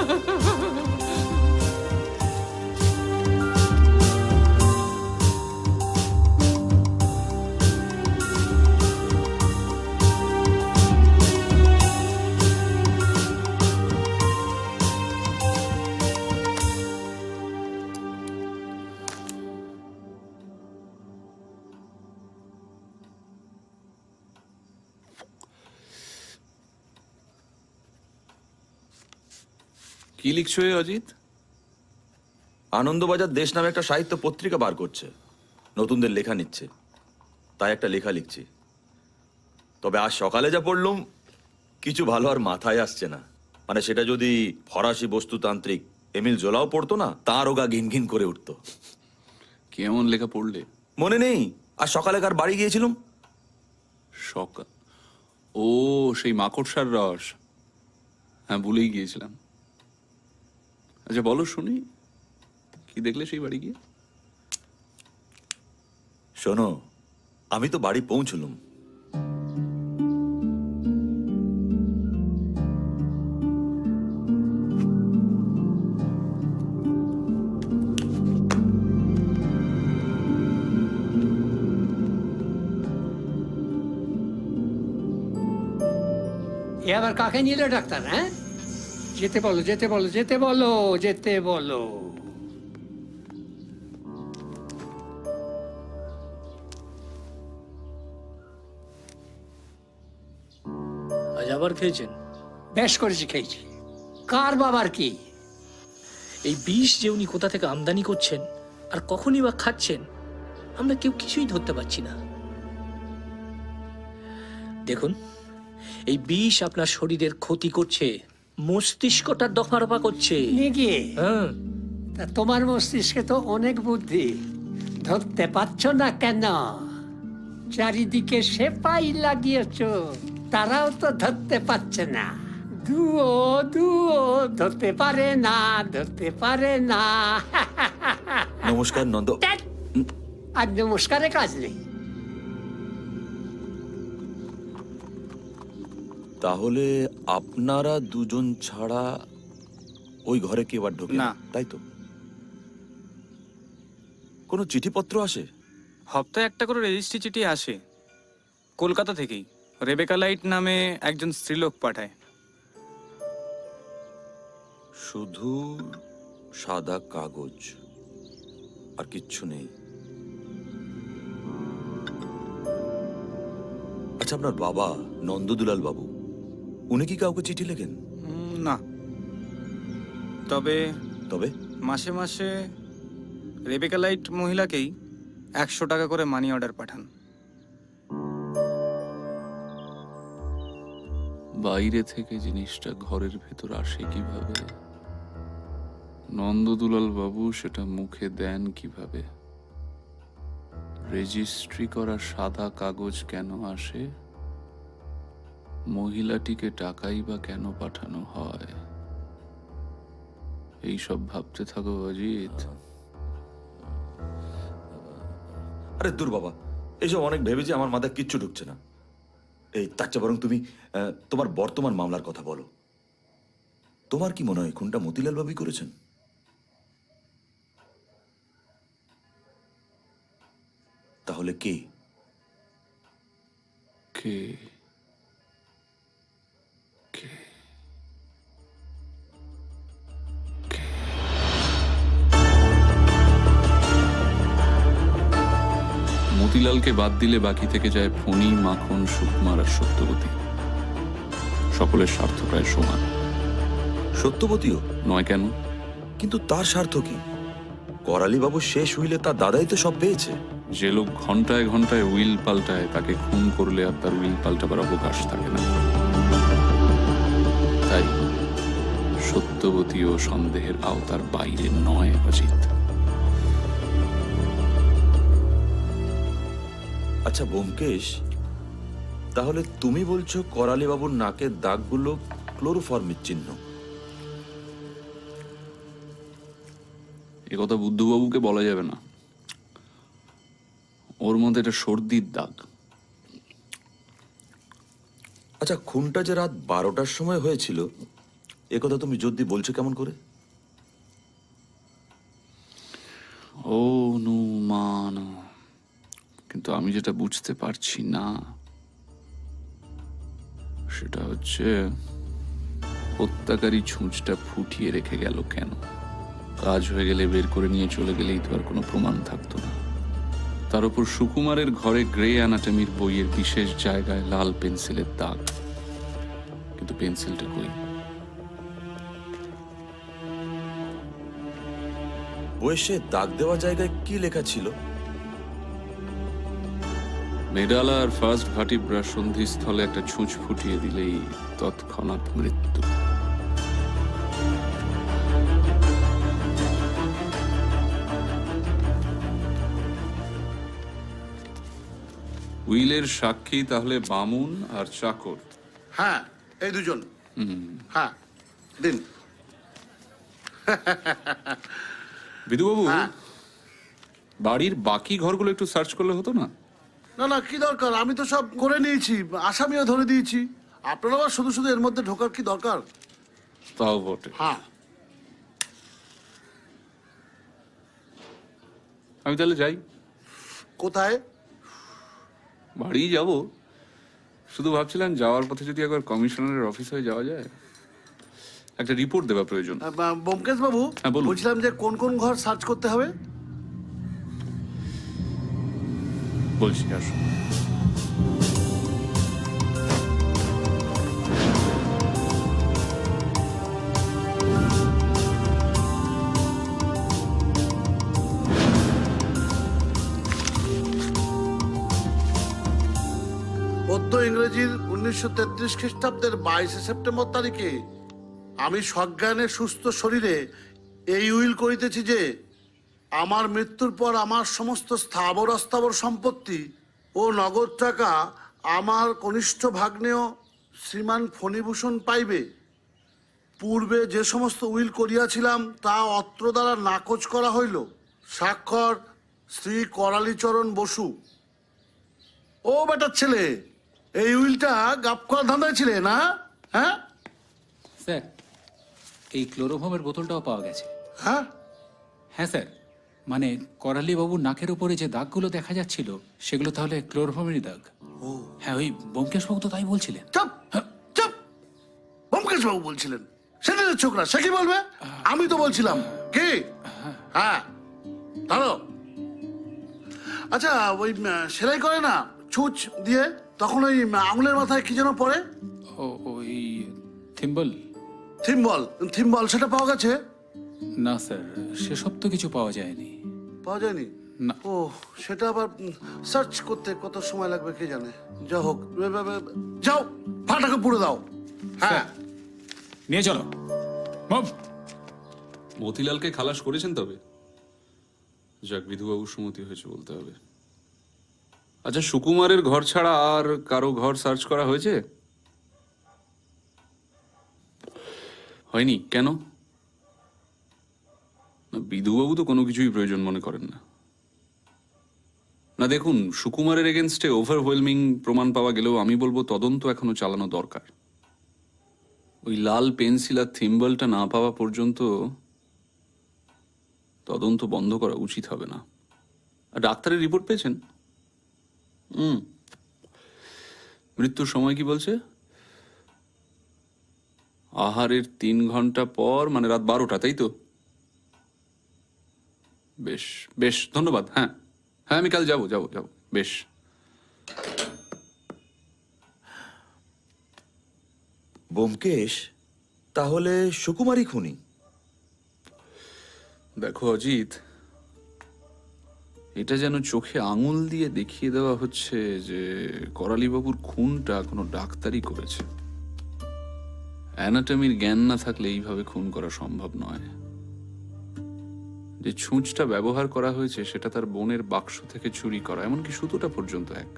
Speaker 8: কি লিখছো এ অজিত?
Speaker 7: আনন্দবাজার দেশ নামে একটা সাহিত্য পত্রিকা বার করছে, নতুনদের লেখা নিচ্ছে, তাই একটা লেখা লিখছি। তবে আজ সকালে যা পড়লুম কিছু ভালো আর মাথায় আসছে না। মানে সেটা যদি ফরাসি বস্তুতান্ত্রিক এমিল জোলাও পড়তো না, তার ওগা ঘিন ঘিন করে উঠতো।
Speaker 8: কেমন লেখা পড়লে?
Speaker 7: মনে নেই, আর সকালে কার বাড়ি গিয়েছিলাম।
Speaker 8: সকাল, ও সেই মাকড়সার রস, হ্যাঁ ভুলেই গিয়েছিলাম। আচ্ছা বলো শুনি, কি দেখলে সেই বাড়ি গিয়ে?
Speaker 7: শোনো, আমি তো বাড়ি পৌঁছলুম,
Speaker 5: এ আবার কাকে নিল ডাক্তার? হ্যাঁ, যেতে বলো, যেতে বলো, যেতে বলো, যেতে বলো।
Speaker 6: আজ আবার খেয়েছেন?
Speaker 5: বেশ করেছি, খেয়েছি। কার বাবার কি?
Speaker 6: এই বিষ যে উনি কোথা থেকে আমদানি করছেন আর কখনই বা খাচ্ছেন, আমরা কেউ কিছুই ধরতে পারছি না। দেখুন, এই বিষ আপনার শরীরের ক্ষতি করছে, মস্তিষ্কটা দফারফা করছে।
Speaker 5: নাকি?
Speaker 6: হ্যাঁ,
Speaker 5: তা তোমার মস্তিষ্কে তো অনেক বুদ্ধি, ধরতে পারছো না কেন? চারিদিকে সেপাই লাগিয়েছ, তারাও তো ধরতে পারছে না। দুও দুও ধরতে পারে না, ধরতে পারে না।
Speaker 7: নমস্কার নন্দ।
Speaker 5: ধ্যাৎ, আর নমস্কারে কাজ নেই।
Speaker 7: তাহলে আপনারা দুজন ছাড়া ওই ঘরে কেউ আর ঢোকে না,
Speaker 10: না।
Speaker 7: তাই তো? কোনো চিঠিপত্র আসে?
Speaker 10: সপ্তাহে একটা করে রেজিস্ট্রি চিঠি আসে কলকাতা থেকেই। রেবেকা লাইট নামে একজন স্ত্রীলোক পাঠায়।
Speaker 7: শুধু সাদা কাগজ, আর কিচ্ছু নেই। আচ্ছা, আপনার বাবা নন্দদুলাল বাবু, উনি কি কাউকে চিঠি লেখেন?
Speaker 10: না, তবে
Speaker 7: তবে
Speaker 10: মাসে মাসে রেবেকা লাইট মহিলাকেই 100 টাকা করে মানি অর্ডার পাঠান।
Speaker 8: বাইরে থেকে জিনিসটা ঘরের ভেতর আসে কিভাবে? নন্দদুলাল বাবু সেটা মুখে দেন কিভাবে? রেজিস্ট্রি করা সাদা কাগজ কেন আসে? মহিলাটিকে টাকাই বা কেন পাঠানো হয়? এইসব ভাবতে থাকো অজিত।
Speaker 7: আরে দূর বাবা, এইসব অনেক ভেবেছি, আমার মাথায় কিচ্ছু ঢুকছে না। এই তার চেয়ে বরং তুমি তোমার বর্তমান মামলার কথা বলো। তোমার কি মনে হয় খুনটা মতিলাল বাবুই করেছেন? তাহলে কে?
Speaker 8: কে? কে? মতিলালকে বাদ দিলে বাকি থেকে যায় ফণি, মাখন, সুকুমার আর সত্যবতী। সকলের স্বার্থ প্রায় সমান।
Speaker 7: সত্যবতীও
Speaker 8: নয় কেন?
Speaker 7: কিন্তু তার স্বার্থ কি? করালি বাবু শেষ হইলে তার দাদাই তো সব পেয়েছে।
Speaker 8: যে লোক ঘন্টায় ঘন্টায় উইল পাল্টায়, তাকে খুন করলে আর তার উইল পাল্টাবার অবকাশ থাকে না। তাই সত্যবতীও সন্দেহের আওতার বাইরে নয় অজিত।
Speaker 7: আচ্ছা ব্যোমকেশ, তাহলে তুমি বলছো করালি বাবুর নাকের দাগগুলো ক্লোরোফর্মের চিহ্ন?
Speaker 8: এ কথা বুদ্ধবাবুকে বলা যাবে না। ওর মধ্যে একটা সর্দির দাগ।
Speaker 7: আচ্ছা, খুনটা যে রাত 12টার সময় হয়েছিল এ কথা তুমি যদি বলছো কেমন করে?
Speaker 8: অনুমান, কিন্তু আমি যেটা বুঝতে পারছি না সেটা হচ্ছে হত্যাকারী ছুঁচটা ফুটিয়ে রেখে গেল কেন? কাজ হয়ে গেলে বের করে নিয়ে চলে গেলেই তো আর কোনো প্রমাণ থাকতো না। তার উপর সুকুমারের ঘরে গ্রে অ্যানাটমির বইয়ের বিশেষ জায়গায় লাল পেন্সিলের দাগ, কিন্তু পেন্সিলটা কই?
Speaker 7: বয়সে দাগ দেওয়া জায়গায় কি লেখা ছিল?
Speaker 8: মেডালা আর ফার্স্ট ভার্টিব্রা সন্ধিস্থলে একটা ছুঁচ ফুটিয়ে দিলেই তৎক্ষণাৎ মৃত্যু। উইলের সাক্ষী তাহলে বামুন আর চাকর।
Speaker 11: হ্যাঁ, এই দুজন। হ্যাঁ, দিন।
Speaker 8: বিধুবাবু,
Speaker 11: হ্যাঁ।
Speaker 8: বাড়ির বাকি ঘরগুলো একটু সার্চ করলে হতো না?
Speaker 11: না না, কি দরকার? আমি তো সব করে নিয়েছি, আসামিও ধরে দিয়েছি। আপনারা আবার শুধু শুধু এর মধ্যে ঢোকার কি দরকার?
Speaker 8: তাও বটে।
Speaker 11: হ্যাঁ,
Speaker 8: আমি তাহলে যাই।
Speaker 11: কোথায়?
Speaker 8: বাড়ি যাব। শুধু ভাবছিলাম যাওয়ার পথে যদি একবার কমিশনারের অফিস হয়ে যাওয়া যায়, একটা রিপোর্ট দেওয়া প্রয়োজন।
Speaker 11: ব্যোমকেশ বাবু,
Speaker 8: হ্যাঁ, বলুন।
Speaker 11: বলছিলাম যে কোন কোন ঘর সার্চ করতে হবে?
Speaker 8: বলছি, আসুন।
Speaker 11: পদ্য ইংরেজির 1933 খ্রিস্টাব্দের 22 সেপ্টেম্বর তারিখে আমি সজ্ঞানে সুস্থ শরীরে এই উইল করিতেছি যে আমার মৃত্যুর পর আমার সমস্ত স্থাবর অস্থাবর সম্পত্তি ও নগদ টাকা আমার কনিষ্ঠ ভাগ্নেয় শ্রীমান ফণিভূষণ পাইবে। পূর্বে যে সমস্ত উইল করিয়াছিলাম তা অত্র দ্বারা নাকচ করা হইল। স্বাক্ষর শ্রী করালীচরণ বসু। ও বেটার ছেলে, এই উইলটা গাপ করা ধান্দায় ছিলে না? হ্যাঁ
Speaker 12: স্যার, এই ক্লোরোফর্মের বোতলটাও পাওয়া গেছে।
Speaker 11: হ্যাঁ,
Speaker 12: হ্যাঁ স্যার, মানে করালি বাবুর নাকের উপরে যে দাগগুলো দেখা যাচ্ছিল সেগুলো তাহলে ক্লোরোফর্মেরই দাগ। হ্যাঁ, ওই ব্যোমকেশ বাবু তো তাই বলছিলেন।
Speaker 11: চুপ চুপ। ব্যোমকেশ বাবু বলছিলেন, সেদিনের ছোকরা সে কি বলবে? আমি তো বলছিলাম। কি? হ্যাঁ, ধরো। আচ্ছা, ওই সেলাই করে না ছুঁচ দিয়ে, তখন ওই আঙুলের মাথায় কি যেন পড়ে?
Speaker 12: ওই থিম্বল?
Speaker 11: থিম্বল সেটা পাওয়া গেছে?
Speaker 12: না স্যার, সেসব তো কিছু পাওয়া যায়নি।
Speaker 11: পাওয়া যায়নি?
Speaker 12: না।
Speaker 11: ও, সেটা আবার সার্চ করতে কত সময় লাগবে কে জানে। যা হোক, যাও ফাটাকে পুড়ে দাও। হ্যাঁ,
Speaker 12: নিয়ে চলো। মুভ।
Speaker 8: মতিলালকে খালাস করেছেন তবে? যাক, বিধুবাবুর সুমতি হয়েছে বলতে হবে। আচ্ছা, সুকুমারের ঘর ছাড়া আর কারো ঘর সার্চ করা হয়েছে? হয়নি কেন? না, বিধুবাবু তো কোনো কিছুই প্রয়োজন মনে করেন না। না দেখুন, সুকুমারের এগেনস্টে ওভারওয়েলমিং প্রমাণ পাওয়া গেলেও আমি বলবো তদন্ত এখনো চালানো দরকার। ওই লাল পেন্সিল আর থিম্বলটা না পাওয়া পর্যন্ত তদন্ত বন্ধ করা উচিত হবে না। আর ডাক্তারের রিপোর্ট পেয়েছেন? মৃত্যুর সময় কি বলছে? আহারের 3 ঘন্টা পর, মানে রাত 12টা, তাই তো? বেশ বেশ, ধন্যবাদ। হ্যাঁ হ্যাঁ, আমি কাল যাবো। বেশ।
Speaker 7: ব্যোমকেশ, তাহলে সুকুমারই খুনি?
Speaker 8: দেখো অজিত, এটা যেন চোখে আঙুল দিয়ে দেখিয়ে দেওয়া হচ্ছে যে করালিবাবুর খুনটা কোনো ডাক্তারই করেছে। অ্যানাটমির জ্ঞান না থাকলে এইভাবে খুন করা সম্ভব নয়। যে ছুঁচটা ব্যবহার করা হয়েছে সেটা তার বোনের বাক্স থেকে চুরি করা, এমনকি সুতোটা পর্যন্ত এক।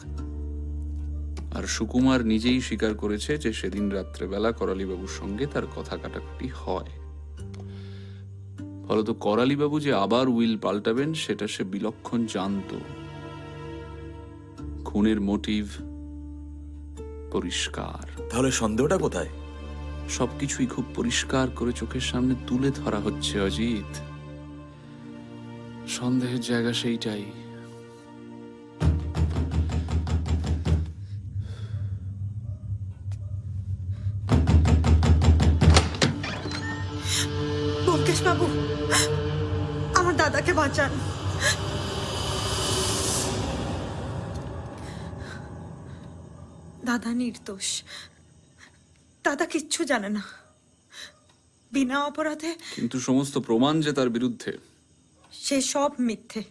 Speaker 8: আর সুকুমার নিজেই স্বীকার করেছে যে সেদিন রাত্রেবেলা করালিবাবুর সঙ্গে তার কথা কাটাকাটি হয়। ফলত করালিবাবু যে আবার উইল পাল্টাবেন সেটা সে বিলক্ষণ জানতো। খুনের মোটিভ পরিষ্কার,
Speaker 7: তাহলে সন্দেহটা কোথায়?
Speaker 8: সবকিছুই খুব পরিষ্কার করে চোখের সামনে তুলে ধরা হচ্ছে অজিত। সন্দেহের জায়গা সেইটাই।
Speaker 1: ব্যোমকেশ বাবু, আমার দাদাকে বাঁচান। দাদা নির্দোষ, দাদা কিচ্ছু জানে না, বিনা অপরাধে।
Speaker 8: কিন্তু সমস্ত প্রমাণ যে তার বিরুদ্ধে।
Speaker 1: সে সব মিথ্যে।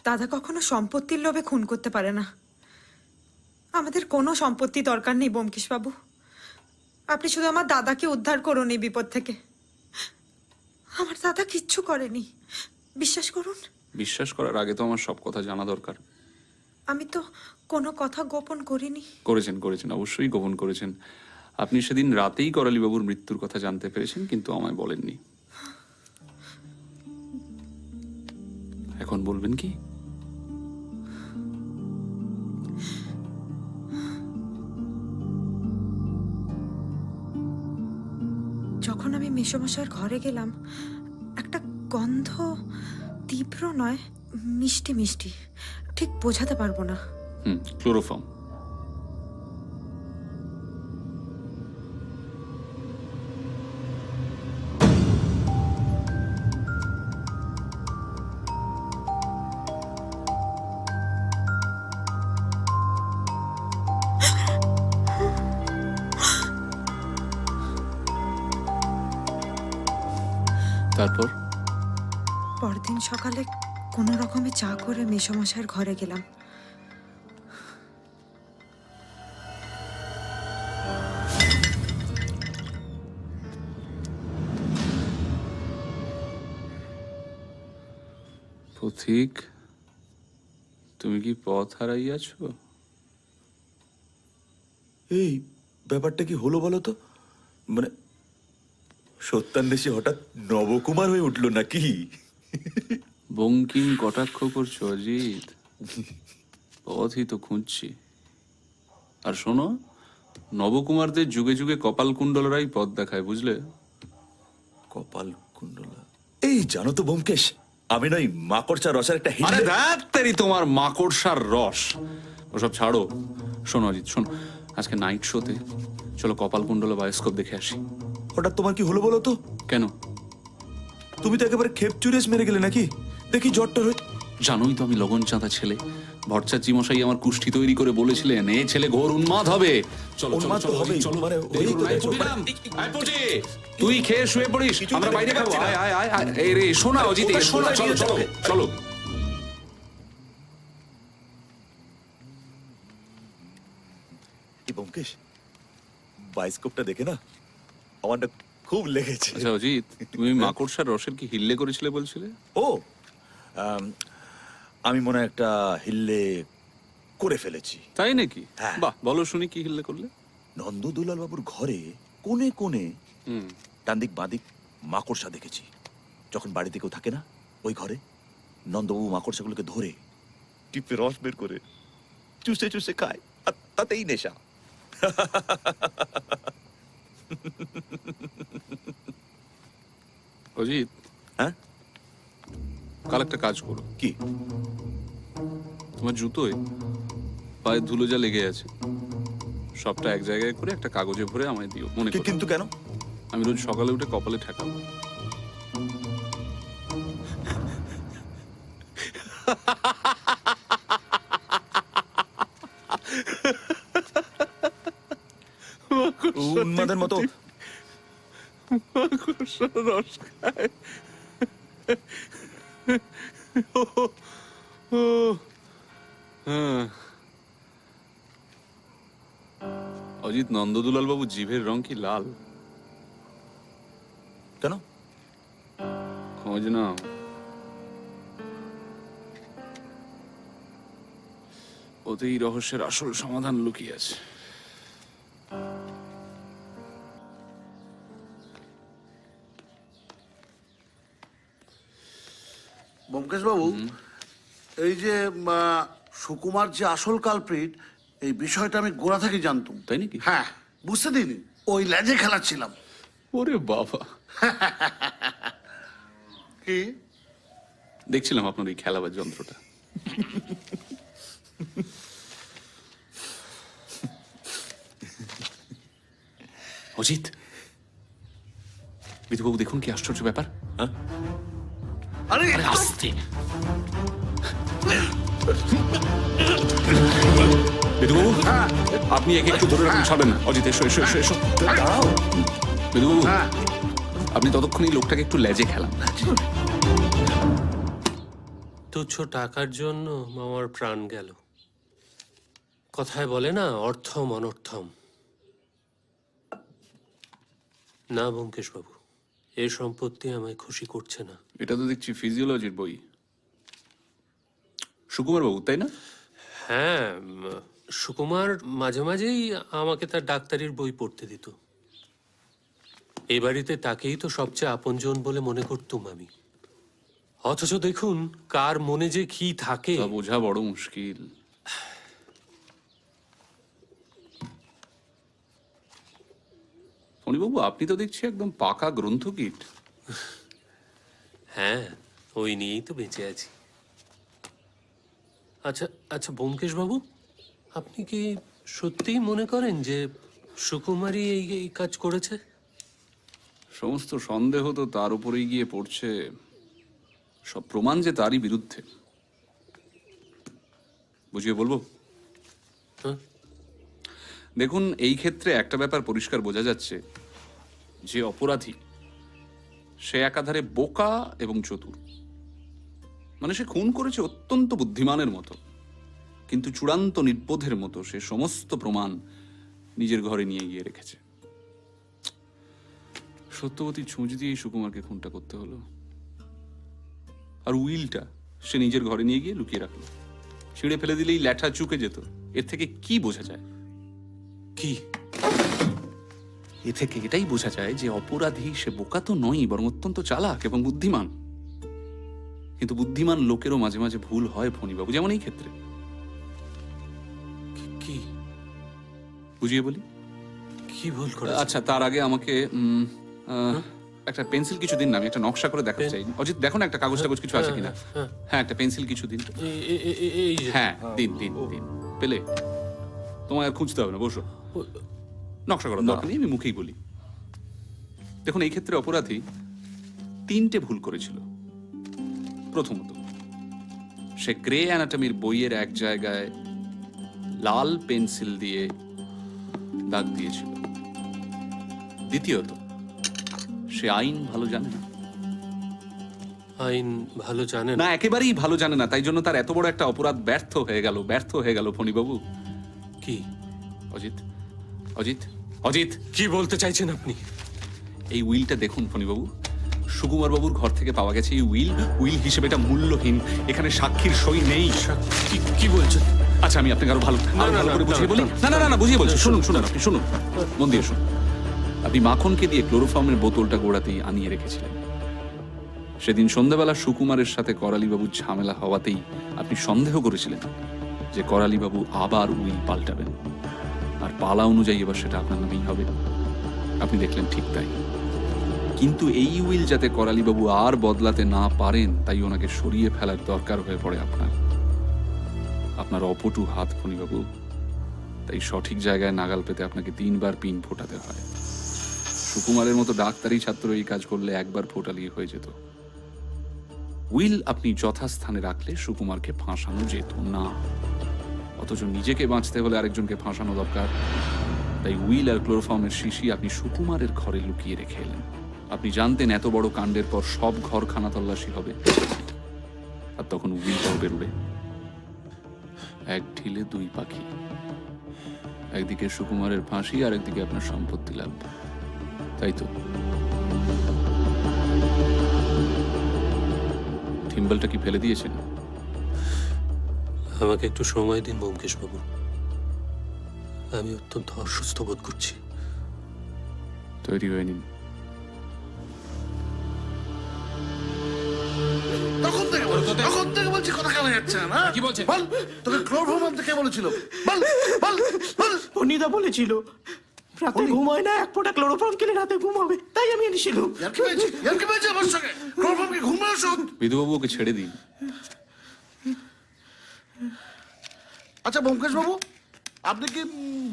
Speaker 1: দাদা কখনো সম্পত্তির লোভে খুন করতে পারে না। আমাদের কোনো সম্পত্তি দরকার নেই ব্যোমকেশ বাবু, আপনি শুধু আমার দাদাকে উদ্ধার করুন এই বিপদ থেকে। আমার দাদা কিচ্ছু করেনি, বিশ্বাস করুন।
Speaker 8: বিশ্বাস করার আগে তো আমার সব কথা জানা দরকার।
Speaker 1: আমি তো কোনো কথা গোপন করিনি।
Speaker 8: করেছেন করেছেন, অবশ্যই গোপন করেছেন। আপনি সেদিন রাতেই করালিবাবুর মৃত্যুর কথা জানতে পেরেছেন, কিন্তু আমায় বলেননি। এখন বলবেন কি?
Speaker 1: যখন আমি মেসোমশাইয়ের ঘরে গেলাম, একটা গন্ধ, তীব্র নয়, মিষ্টি মিষ্টি, ঠিক বোঝাতে পারবো না।
Speaker 8: ক্লোরোফর্ম। তারপর
Speaker 1: পরদিন সকালে কোনো রকমে চা করে মেসোমশাইয়ের ঘরে গেলাম।
Speaker 8: পথিক, তুমি কি পথ হারাইয়াছ?
Speaker 7: এই ব্যাপারটা কি হলো বলো তো? মানে সত্যান্বেষী হঠাৎ নবকুমার হয়ে উঠলো নাকি?
Speaker 8: বঙ্কিম কটাক্ষ করছো অজিত? পথই তো খুঁজছি। আর শোনো, নবকুমারদের যুগে যুগে কপাল কুণ্ডলরাই পথ দেখায়, বুঝলে?
Speaker 7: কপাল কুণ্ডলা? এই জানো তো ব্যোমকেশ, আমি নই মাকড়সা রসের একটা
Speaker 8: আরে
Speaker 7: হিন্দি।
Speaker 8: ধ্যাত্তেরি তোমার মাকড়সার রস, ওসব ছাড়ো। শোনো অজিত, শোনো, আজকে নাইট শোতে চলো কপাল কুণ্ডলা বায়োস্কোপ দেখে আসি।
Speaker 7: হঠাৎ তোমার কি হলো বলো তো?
Speaker 8: কেন?
Speaker 7: তুমি তো একেবারে খেপচুরেস মেরে গেলে নাকি? দেখি জ্বরটা হয়ে।
Speaker 8: জানোই তো আমি লগন চাঁদা ছেলে। ভট্টাচার্য মশাই আমার কুষ্ঠি তৈরি করে বলেছিলেন, এ ছেলে ঘোর উন্মাদ হবে। চলো চলো
Speaker 7: উন্মাদ তো
Speaker 8: চলো
Speaker 7: হবেই,
Speaker 8: চলো,
Speaker 7: মানে
Speaker 8: দেরি
Speaker 7: হয়েই তো
Speaker 8: করো না, এই
Speaker 7: গেছে।
Speaker 8: পুটিরাম, এই পুটি, তুই খেয়ে শুয়ে পড়িস,
Speaker 7: কিছুই
Speaker 8: আমরা
Speaker 7: তো
Speaker 8: বাইরে
Speaker 7: দেখতে
Speaker 8: খাবো।
Speaker 7: পাচ্ছি না।
Speaker 8: আয় আয় আয়, এই রে শোনা অজিত,
Speaker 7: কোথায়
Speaker 8: শোনা, চলো
Speaker 7: নিয়ে
Speaker 8: চলো
Speaker 7: যাবে?
Speaker 8: চলো।
Speaker 7: এই ব্যোমকেশ, বায়োস্কোপটা দেখে না আমার না খুব লেগেছে।
Speaker 8: আচ্ছা অজিত, তুমি মাকড়সার রসের কি হিল্লে করেছিলে বলছিলে?
Speaker 7: ও আমি মনে হয় একটা হিল্লে করে ফেলেছি।
Speaker 8: তাই নাকি?
Speaker 7: হ্যাঁ।
Speaker 8: বাহ, বলো শুনি কি হিল্লে করলে?
Speaker 7: নন্দদুলাল বাবুর ঘরে কোণে কোণে ডান দিক বাঁদিক মাকড়সা দেখেছি। যখন বাড়িতে কেউ থাকে না, ওই ঘরে নন্দবাবু মাকড়সাগুলোকে ধরে টিপে রস বের করে চুষে চুষে খায়, আর তাতেই নেশা।
Speaker 8: অজিত,
Speaker 7: হ্যাঁ,
Speaker 8: কাল একটা কাজ করো।
Speaker 7: কি?
Speaker 8: তোমার জুতোয় পায়ে ধুলো যা লেগে আছে, সবটা এক জায়গায় করে একটা কাগজে ভরে আমায় দিও, মনে করো।
Speaker 7: কিন্তু কেন?
Speaker 8: আমি রোজ সকালে উঠে কপালে ঠেকাবো।
Speaker 7: উন্মাদের মতো
Speaker 8: রস খায়। অজিত, নন্দদুলাল বাবু জিভের রং কি লাল?
Speaker 7: কেন?
Speaker 8: খোঁজ না, ওতেই রহস্যের আসল সমাধান লুকিয়ে আছে।
Speaker 11: ব্যোমকেশ বাবু, এই যে সুকুমার যে আসল কালপ্রিট, এই বিষয়টা আমি গোড়া থেকে জানতাম।
Speaker 8: তাই নাকি?
Speaker 11: হ্যাঁ, বুঝতে দিন, ওই ল্যাজে খেলাচ্ছিলাম।
Speaker 8: ওরে বাবা,
Speaker 11: কি
Speaker 8: দেখছিলাম আপনার এই খেলাবার যন্ত্রটা। অজিত, বিধুবাবু দেখুন কি আশ্চর্য ব্যাপার।
Speaker 7: হ্যাঁ?
Speaker 11: আরে
Speaker 8: আরে আস্তে। বিধুবাবু, আপনি একে একটু ধরে রাখুন, ছাড়বেন না। অজিত, এসো এসো এসো এসো। দাঁড়াও বিধুবাবু, আপনি ততক্ষণ এই লোকটাকে একটু লেজে খেলান।
Speaker 4: তুচ্ছ টাকার জন্য মামার প্রাণ গেল। কথায় বলে না, অর্থম অনর্থম। না ব্যোমকেশ বাবু, এই সম্পত্তি আমায় খুশি করছে না।
Speaker 8: এটা তো দেখছি ফিজিওলজির বই। সুকুমার বাবু, তাই না?
Speaker 4: হ্যাঁ, সুকুমার মাঝে মাঝেই আমাকে তার ডাক্তারির বই পড়তে দিত। এই বাড়িতে তাকেই তো সবচেয়ে আপনজন বলে মনে করতুম আমি। অথচ দেখুন কার মনে যে কি থাকে।
Speaker 8: তা বোঝা বড় মুশকিল। ফণীবাবু, আপনি তো দেখছি একদম পাকা গ্রন্থকীট।
Speaker 4: হ্যাঁ, ওই নিয়েই তো বেঁচে আছি। আচ্ছা আচ্ছা ব্যোমকেশ বাবু, আপনি কি সত্যিই মনে করেন যে সুকুমারী এই কাজ করেছে?
Speaker 8: সমস্ত সন্দেহ তো তার উপরেই গিয়ে পড়ছে। সব প্রমাণ যে তারই বিরুদ্ধে। বুঝিয়ে বলবো?
Speaker 4: হ্যাঁ।
Speaker 8: দেখুন, এই ক্ষেত্রে একটা ব্যাপার পরিষ্কার বোঝা যাচ্ছে, যে অপরাধী সে একাধারে বোকা এবং চতুর। মানে সে খুন করেছে অত্যন্ত বুদ্ধিমানের মতো, কিন্তু চূড়ান্ত নির্বোধের মতো সে সমস্ত প্রমাণ নিজের ঘরে নিয়ে গিয়ে রেখেছে। সত্যবতী ছুঁচ দিয়ে সুকুমারকে খুনটা করতে হলো। আর উইলটা সে নিজের ঘরে নিয়ে গিয়ে লুকিয়ে রাখলো। ছিঁড়ে ফেলে দিলেই ল্যাঠা চুকে যেত। এর থেকে কি বোঝা যায়?
Speaker 4: কি?
Speaker 8: এ থেকে এটাই বোঝা যায় যে অপরাধী সে বোকা তো নয়, বরং অত্যন্ত চালাক এবং বুদ্ধিমান। কিন্তু বুদ্ধিমান লোকেরও মাঝে মাঝে ভুল হয় ফণীবাবু, যেমন এই ক্ষেত্রে।
Speaker 4: কি
Speaker 8: বুঝিয়ে বলি?
Speaker 4: কি ভুল করে?
Speaker 8: আচ্ছা, তার আগে আমাকে একটা পেন্সিল কিছু দিন না, আমি একটা নকশা করে দেখাতে চাই। অজিত, দেখো না একটা কাগজ টাগজ কিছু আছে কিনা। হ্যাঁ, একটা পেন্সিল কিছু দিন।
Speaker 4: এই যে।
Speaker 8: হ্যাঁ, দিন দিন দিন। পেলে? তোমায় আর খুঁজতে হবে না, বসো। নকশা করার দরকার নেই, আমি মুখেই বলি। দেখুন, এই ক্ষেত্রে অপরাধী 3টে ভুল করেছিল। প্রথমত, সে গ্রে অ্যানাটমির বইয়ের এক জায়গায় লাল পেন্সিল দিয়ে দাগ দিয়েছিল। দ্বিতীয়ত, সে আইন ভালো জানে না।
Speaker 4: আইন ভালো জানে
Speaker 8: না, একেবারেই ভালো জানে না। তাই জন্য তার এত বড় একটা অপরাধ ব্যর্থ হয়ে গেল ফণীবাবু।
Speaker 4: কি?
Speaker 8: অজিত, অজিত, অজিত,
Speaker 4: কি বলতে চাইছেন আপনি?
Speaker 8: এই উইলটা দেখুন ফণীবাবু। সুকুমার বাবুর ঘর থেকে পাওয়া গেছে এই উইল হিসেবে এটা মূল্যহীন। এখানে সাক্ষীর সই নেই।
Speaker 4: কি বলছেন?
Speaker 8: আচ্ছা, আমি আপনাকে আরো ভালো করে বুঝিয়ে বলি। না, বুঝিয়ে বলছি। শুনুন, আপনি শুনুন, মন দিয়ে শুনুন। আপনি মাখনকে দিয়ে ক্লোরোফর্মের বোতলটা গোড়াতেই আনিয়ে রেখেছিলেন। সেদিন সন্ধ্যাবেলা সুকুমারের সাথে করালিবাবুর ঝামেলা হওয়াতেই আপনি সন্দেহ করেছিলেন যে করালিবাবু আবার উইল পাল্টাবেন, আর পালা অনুযায়ী এবার সেটা আপনার নামেই হবে। আপনি দেখলেন ঠিক তাই। কিন্তু এই উইল যাতে করালিবাবু আর বদলাতে না পারেন, তাই ওনাকে সরিয়ে ফেলার দরকার হয়ে পড়ে আপনার অপটু হাত ফণীবাবু। তাই সঠিক জায়গায় নাগাল পেতে আপনাকে 3বার পিন ফোটাতে হয়। সুকুমারের মতো ডাক্তারি ছাত্র এই কাজ করলে একবার ফোটালিয়ে হয়ে যেত। উইল আপনি যথাস্থানে রাখলে সুকুমারকে ফাঁসানো যেত না। অথচ নিজেকে বাঁচতে হলে আরেকজনকে ফাঁসানো দরকার। তাই উইল আর ক্লোরোফর্মের শিশি আপনি সুকুমারের ঘরে লুকিয়ে রেখে এলেন। আপনি জানতেন এত বড় কাণ্ডের পর সব ঘর খানা তল্লাশি হবে, আর তখন উইলটাও বেরোবে। এক ঢিলে 2 পাখি। একদিকে সুকুমারের ফাঁসি, আর একদিকে আপনার সম্পত্তি লাভ। তাই তো? থিম্বলটা কি ফেলে দিয়েছেন?
Speaker 4: আমাকে একটু সময় দিন ব্যোমকেশ বাবু। আমি অত্যন্ত অসুস্থ বোধ করছি।
Speaker 8: তৈরি হয়ে নিন।
Speaker 11: তখন থেকে থেকে বলছি কথা কেন যাচ্ছে না?
Speaker 12: কি বলছে?
Speaker 11: বল, তোকে ক্লোরোফর্ম আনতে কে বলেছিল? বল বল বল।
Speaker 6: ফণিদা বলেছিল রাতে ঘুমায় না, এক ফোঁটা ক্লোরোফর্ম খেলে রাতে ঘুমাবে, তাই আমি এনেছিলাম।
Speaker 11: ইয়ার কি পেয়েছে আমার সঙ্গে? ক্লোরোফর্ম কি ঘুমের ওষুধ?
Speaker 8: বিধুবাবু ওকে ছেড়ে দিন।
Speaker 11: আচ্ছা ব্যোমকেশ বাবু, আপনি কি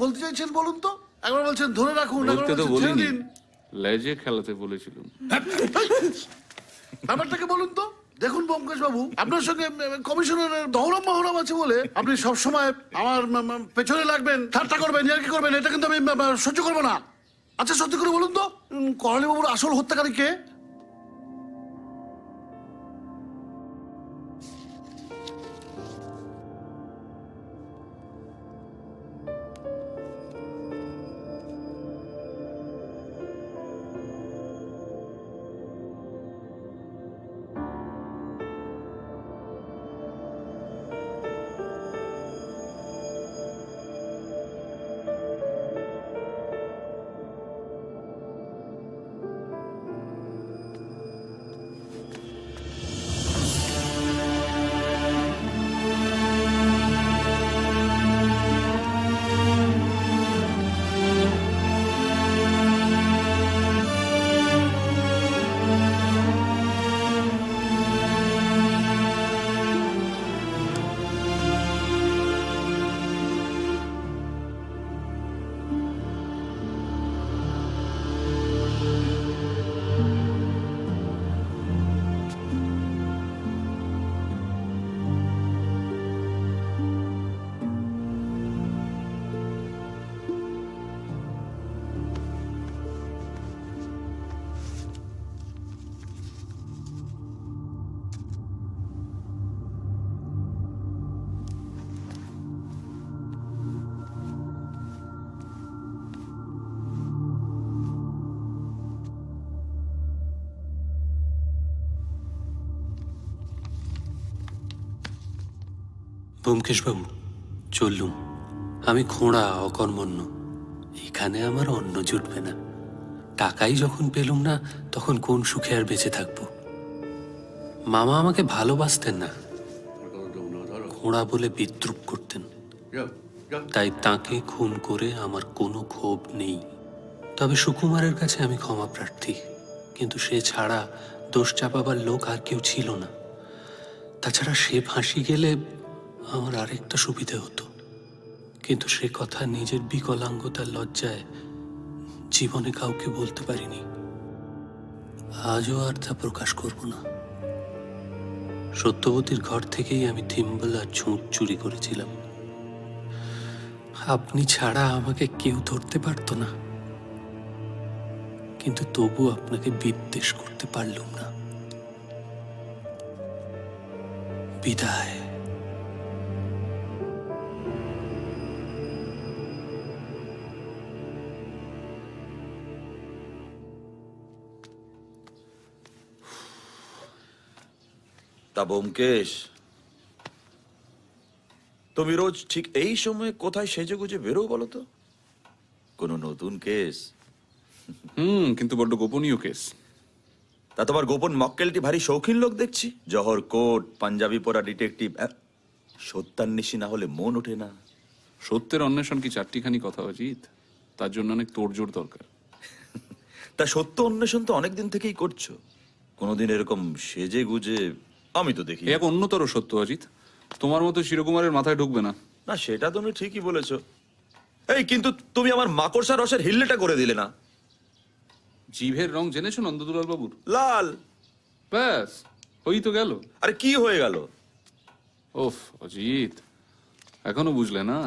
Speaker 11: বলতে চাইছেন বলুন তো? একবার বলছেন ধরে রাখুন, একবার
Speaker 8: বলতে তো
Speaker 11: বলছেন ছেড়ে
Speaker 8: বলিনি,
Speaker 11: দিন।
Speaker 8: লেজে খেলাতে বলেছিলাম।
Speaker 11: ব্যাপারটাকে বলুন তো। দেখুন ব্যোমকেশ বাবু, আপনার সঙ্গে কমিশনারের দহরম মহরম আছে বলে আপনি সব সময় আমার পেছনে লাগবেন, ঠাট্টা করবেন, ইয়ার্কি করবেন, এটা কিন্তু আমি সহ্য করবো না। আচ্ছা সত্যি করে বলুন তো, করালি বাবুর আসল হত্যাকারী কে?
Speaker 4: ব্যোমকেশবাবু, চললুম। আমি খোঁড়া, অকর্মণ্য। এখানে আমার অন্ন জুটবে না। টাকাই যখন পেলুম না, তখন কোন সুখে আর বেঁচে থাকবো? মামা আমাকে ভালোবাসতেন না, খোঁড়া বলে বিদ্রুপ করতেন। তাই তাকে খুন করে আমার কোনো ক্ষোভ নেই। তবে সুকুমারের কাছে আমি ক্ষমা প্রার্থী, কিন্তু সে ছাড়া দোষ চাপাবার লোক আর কেউ ছিল না। তাছাড়া সে ফাঁসি গেলে আমার আরেকটা সুবিধে হতো, কিন্তু সে কথা নিজের বিকলাঙ্গতার লজ্জায় জীবনে কাউকে বলতে পারিনি। আজও আর তা প্রকাশ করব না। সত্যবতীর ঘর থেকেই আমি থিম্বল আর ঝুঁট চুরি করেছিলাম। আপনি ছাড়া আমাকে কেউ ধরতে পারতো না, কিন্তু তবু আপনাকে বিদ্বেষ করতে পারলুম না। বিদায়।
Speaker 7: তা ব্যোমকেশ, তুমি রোজ ঠিক এই সময় কোথায় সেজে গুজে বেরো বলো তো? কোনো নতুন কেস?
Speaker 8: কিন্তু বড্ড গোপনীয় কেস।
Speaker 7: তা তোমার গোপন মক্কেলটি ভারী শৌখিন লোক দেখছি। জহর কোট, পাঞ্জাবি পরা ডিটেকটিভ। সত্যান্বেষী না হলে মন ওঠে না।
Speaker 8: সত্যের অন্বেষণ কি চারটিখানি কথা অজিত? তার জন্য অনেক তোড়জোড় দরকার।
Speaker 7: তা সত্য অন্বেষণ তো অনেকদিন থেকেই করছো, কোনোদিন এরকম সেজে গুজে আমি তো দেখি।
Speaker 8: এক অন্যতর সত্য অজিত, তোমার মতো চিরকুমারের মাথায় ঢুকবে না।
Speaker 7: না সেটা তুমি ঠিকই বলেছো। এই কিন্তু তুমি আমার মাকড়সা রসের হিল্লেটা করে দিলে না।
Speaker 8: জিভের রং জেনেছো নন্দদুলাল বাবুর?
Speaker 7: লাল।
Speaker 8: ব্যাস, ওই তো গেল।
Speaker 7: আরে কি হয়ে গেল?
Speaker 8: ওফ অজিত, এখনো বুঝলে না?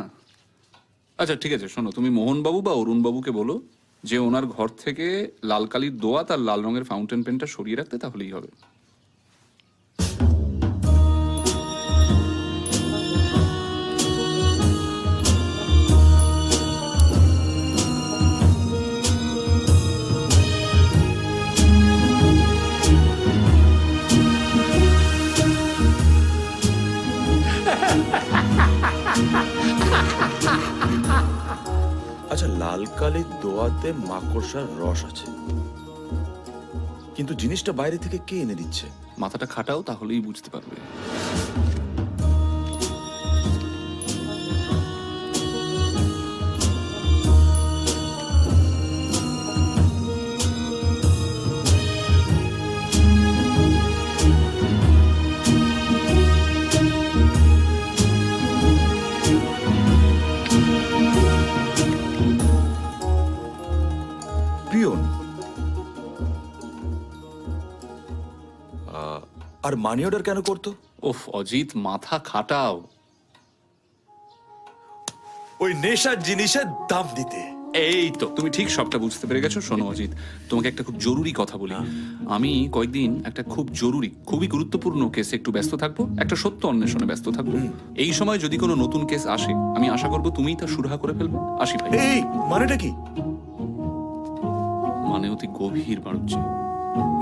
Speaker 8: আচ্ছা ঠিক আছে, শোনো, তুমি মোহনবাবু বা অরুণবাবুকে বলো যে ওনার ঘর থেকে লাল কালির দোয়াত আর লাল রঙের ফাউন্টেন পেনটা সরিয়ে রাখতে, তাহলেই হবে।
Speaker 7: আচ্ছা লাল কালির দোয়াতে মাকড়সার রস আছে, কিন্তু জিনিসটা বাইরে থেকে কে এনে দিচ্ছে?
Speaker 8: মাথাটা খাটাও, তাহলেই বুঝতে পারবে।
Speaker 7: পিয়ন? আর মানি অর্ডার কেন করতো?
Speaker 8: ওফ অজিত, মাথা খাটাও।
Speaker 7: ওই নেশার জিনিসের দাম দিতে।
Speaker 8: এই তো তুমি ঠিক সবটা বুঝতে পেরে গেছো। শোনো অজিত, তোমাকে একটা খুব জরুরি কথা বলি। আমি কয়েকদিন একটা খুব জরুরি, খুবই গুরুত্বপূর্ণ কেসে একটু ব্যস্ত থাকবো, একটা সত্য অন্বেষণে ব্যস্ত থাকবো। এই সময় যদি কোনো নতুন কেস আসে, আমি আশা করবো তুমিই তা সুরাহা করে ফেলবে। আসি ভাই।
Speaker 7: এই মানেটা কি?
Speaker 8: মানে অতি গভীর বাড়ুচ্ছে।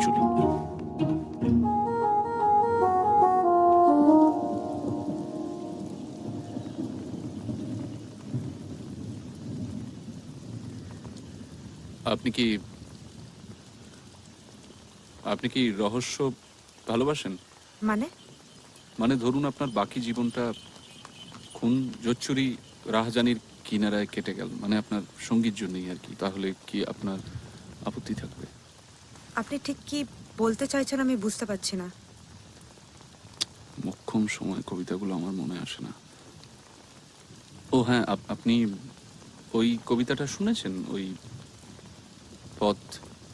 Speaker 8: চলি। আপনি কি রহস্য ভালোবাসেন?
Speaker 1: মানে
Speaker 8: ধরুন আপনার বাকি জীবনটা খুন, জোচ্চুরি, রাহজানির কিনারায় কেটে গেল, মানে আপনার সঙ্গীর জন্যই আর কি, তাহলে কি আপনার আপত্তি থাকবে?
Speaker 1: আপনি ঠিক কি বলতে চাইছেন আমি বুঝতে পারছি না।
Speaker 8: মোক্ষম সময় কবিতাগুলো আমার মনে আসে না। ও হ্যাঁ, আপনি ওই কবিতাটা শুনেছেন? ওই পথ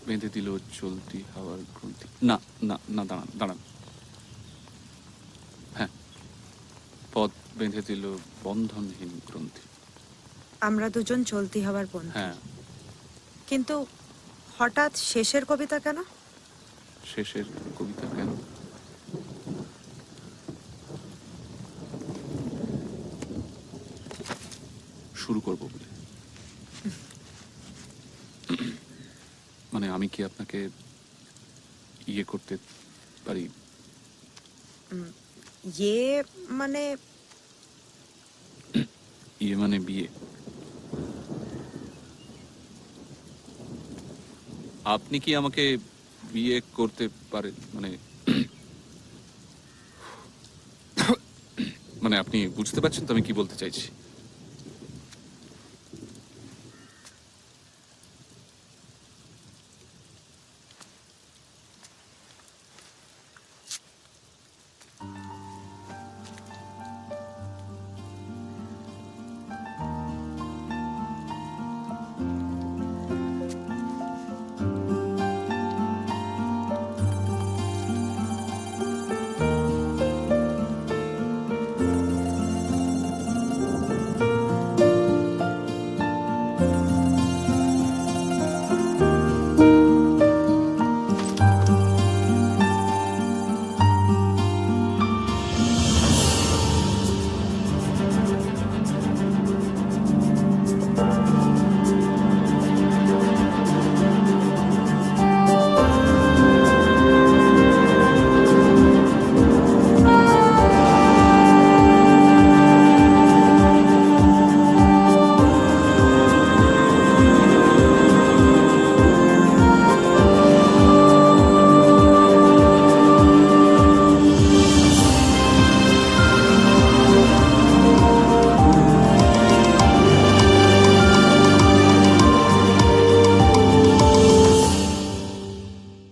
Speaker 8: বেঁধে দিল চলতি হাওয়ার গ্রন্থি। না না না, দাঁড়ান দাঁড়ান। হ্যাঁ, পথ বেঁধে দিল বন্ধনহীন গ্রন্থি।
Speaker 1: আমরা দুজন চলতি হওয়ার বন্ধু।
Speaker 8: হ্যাঁ,
Speaker 1: কিন্তু হঠাৎ শেষের কবিতা কেন?
Speaker 8: শেষের কবিতা কেন? শুরু করবো বলে। মানে আমি কি আপনাকে ইয়ে করতে পারি?
Speaker 1: মানে
Speaker 8: ইয়ে মানে বিয়ে। আপনি কি আমাকে বিয়ে করতে পারেন? মানে আপনি বুঝতে পারছেন তো আমি কি বলতে চাইছি?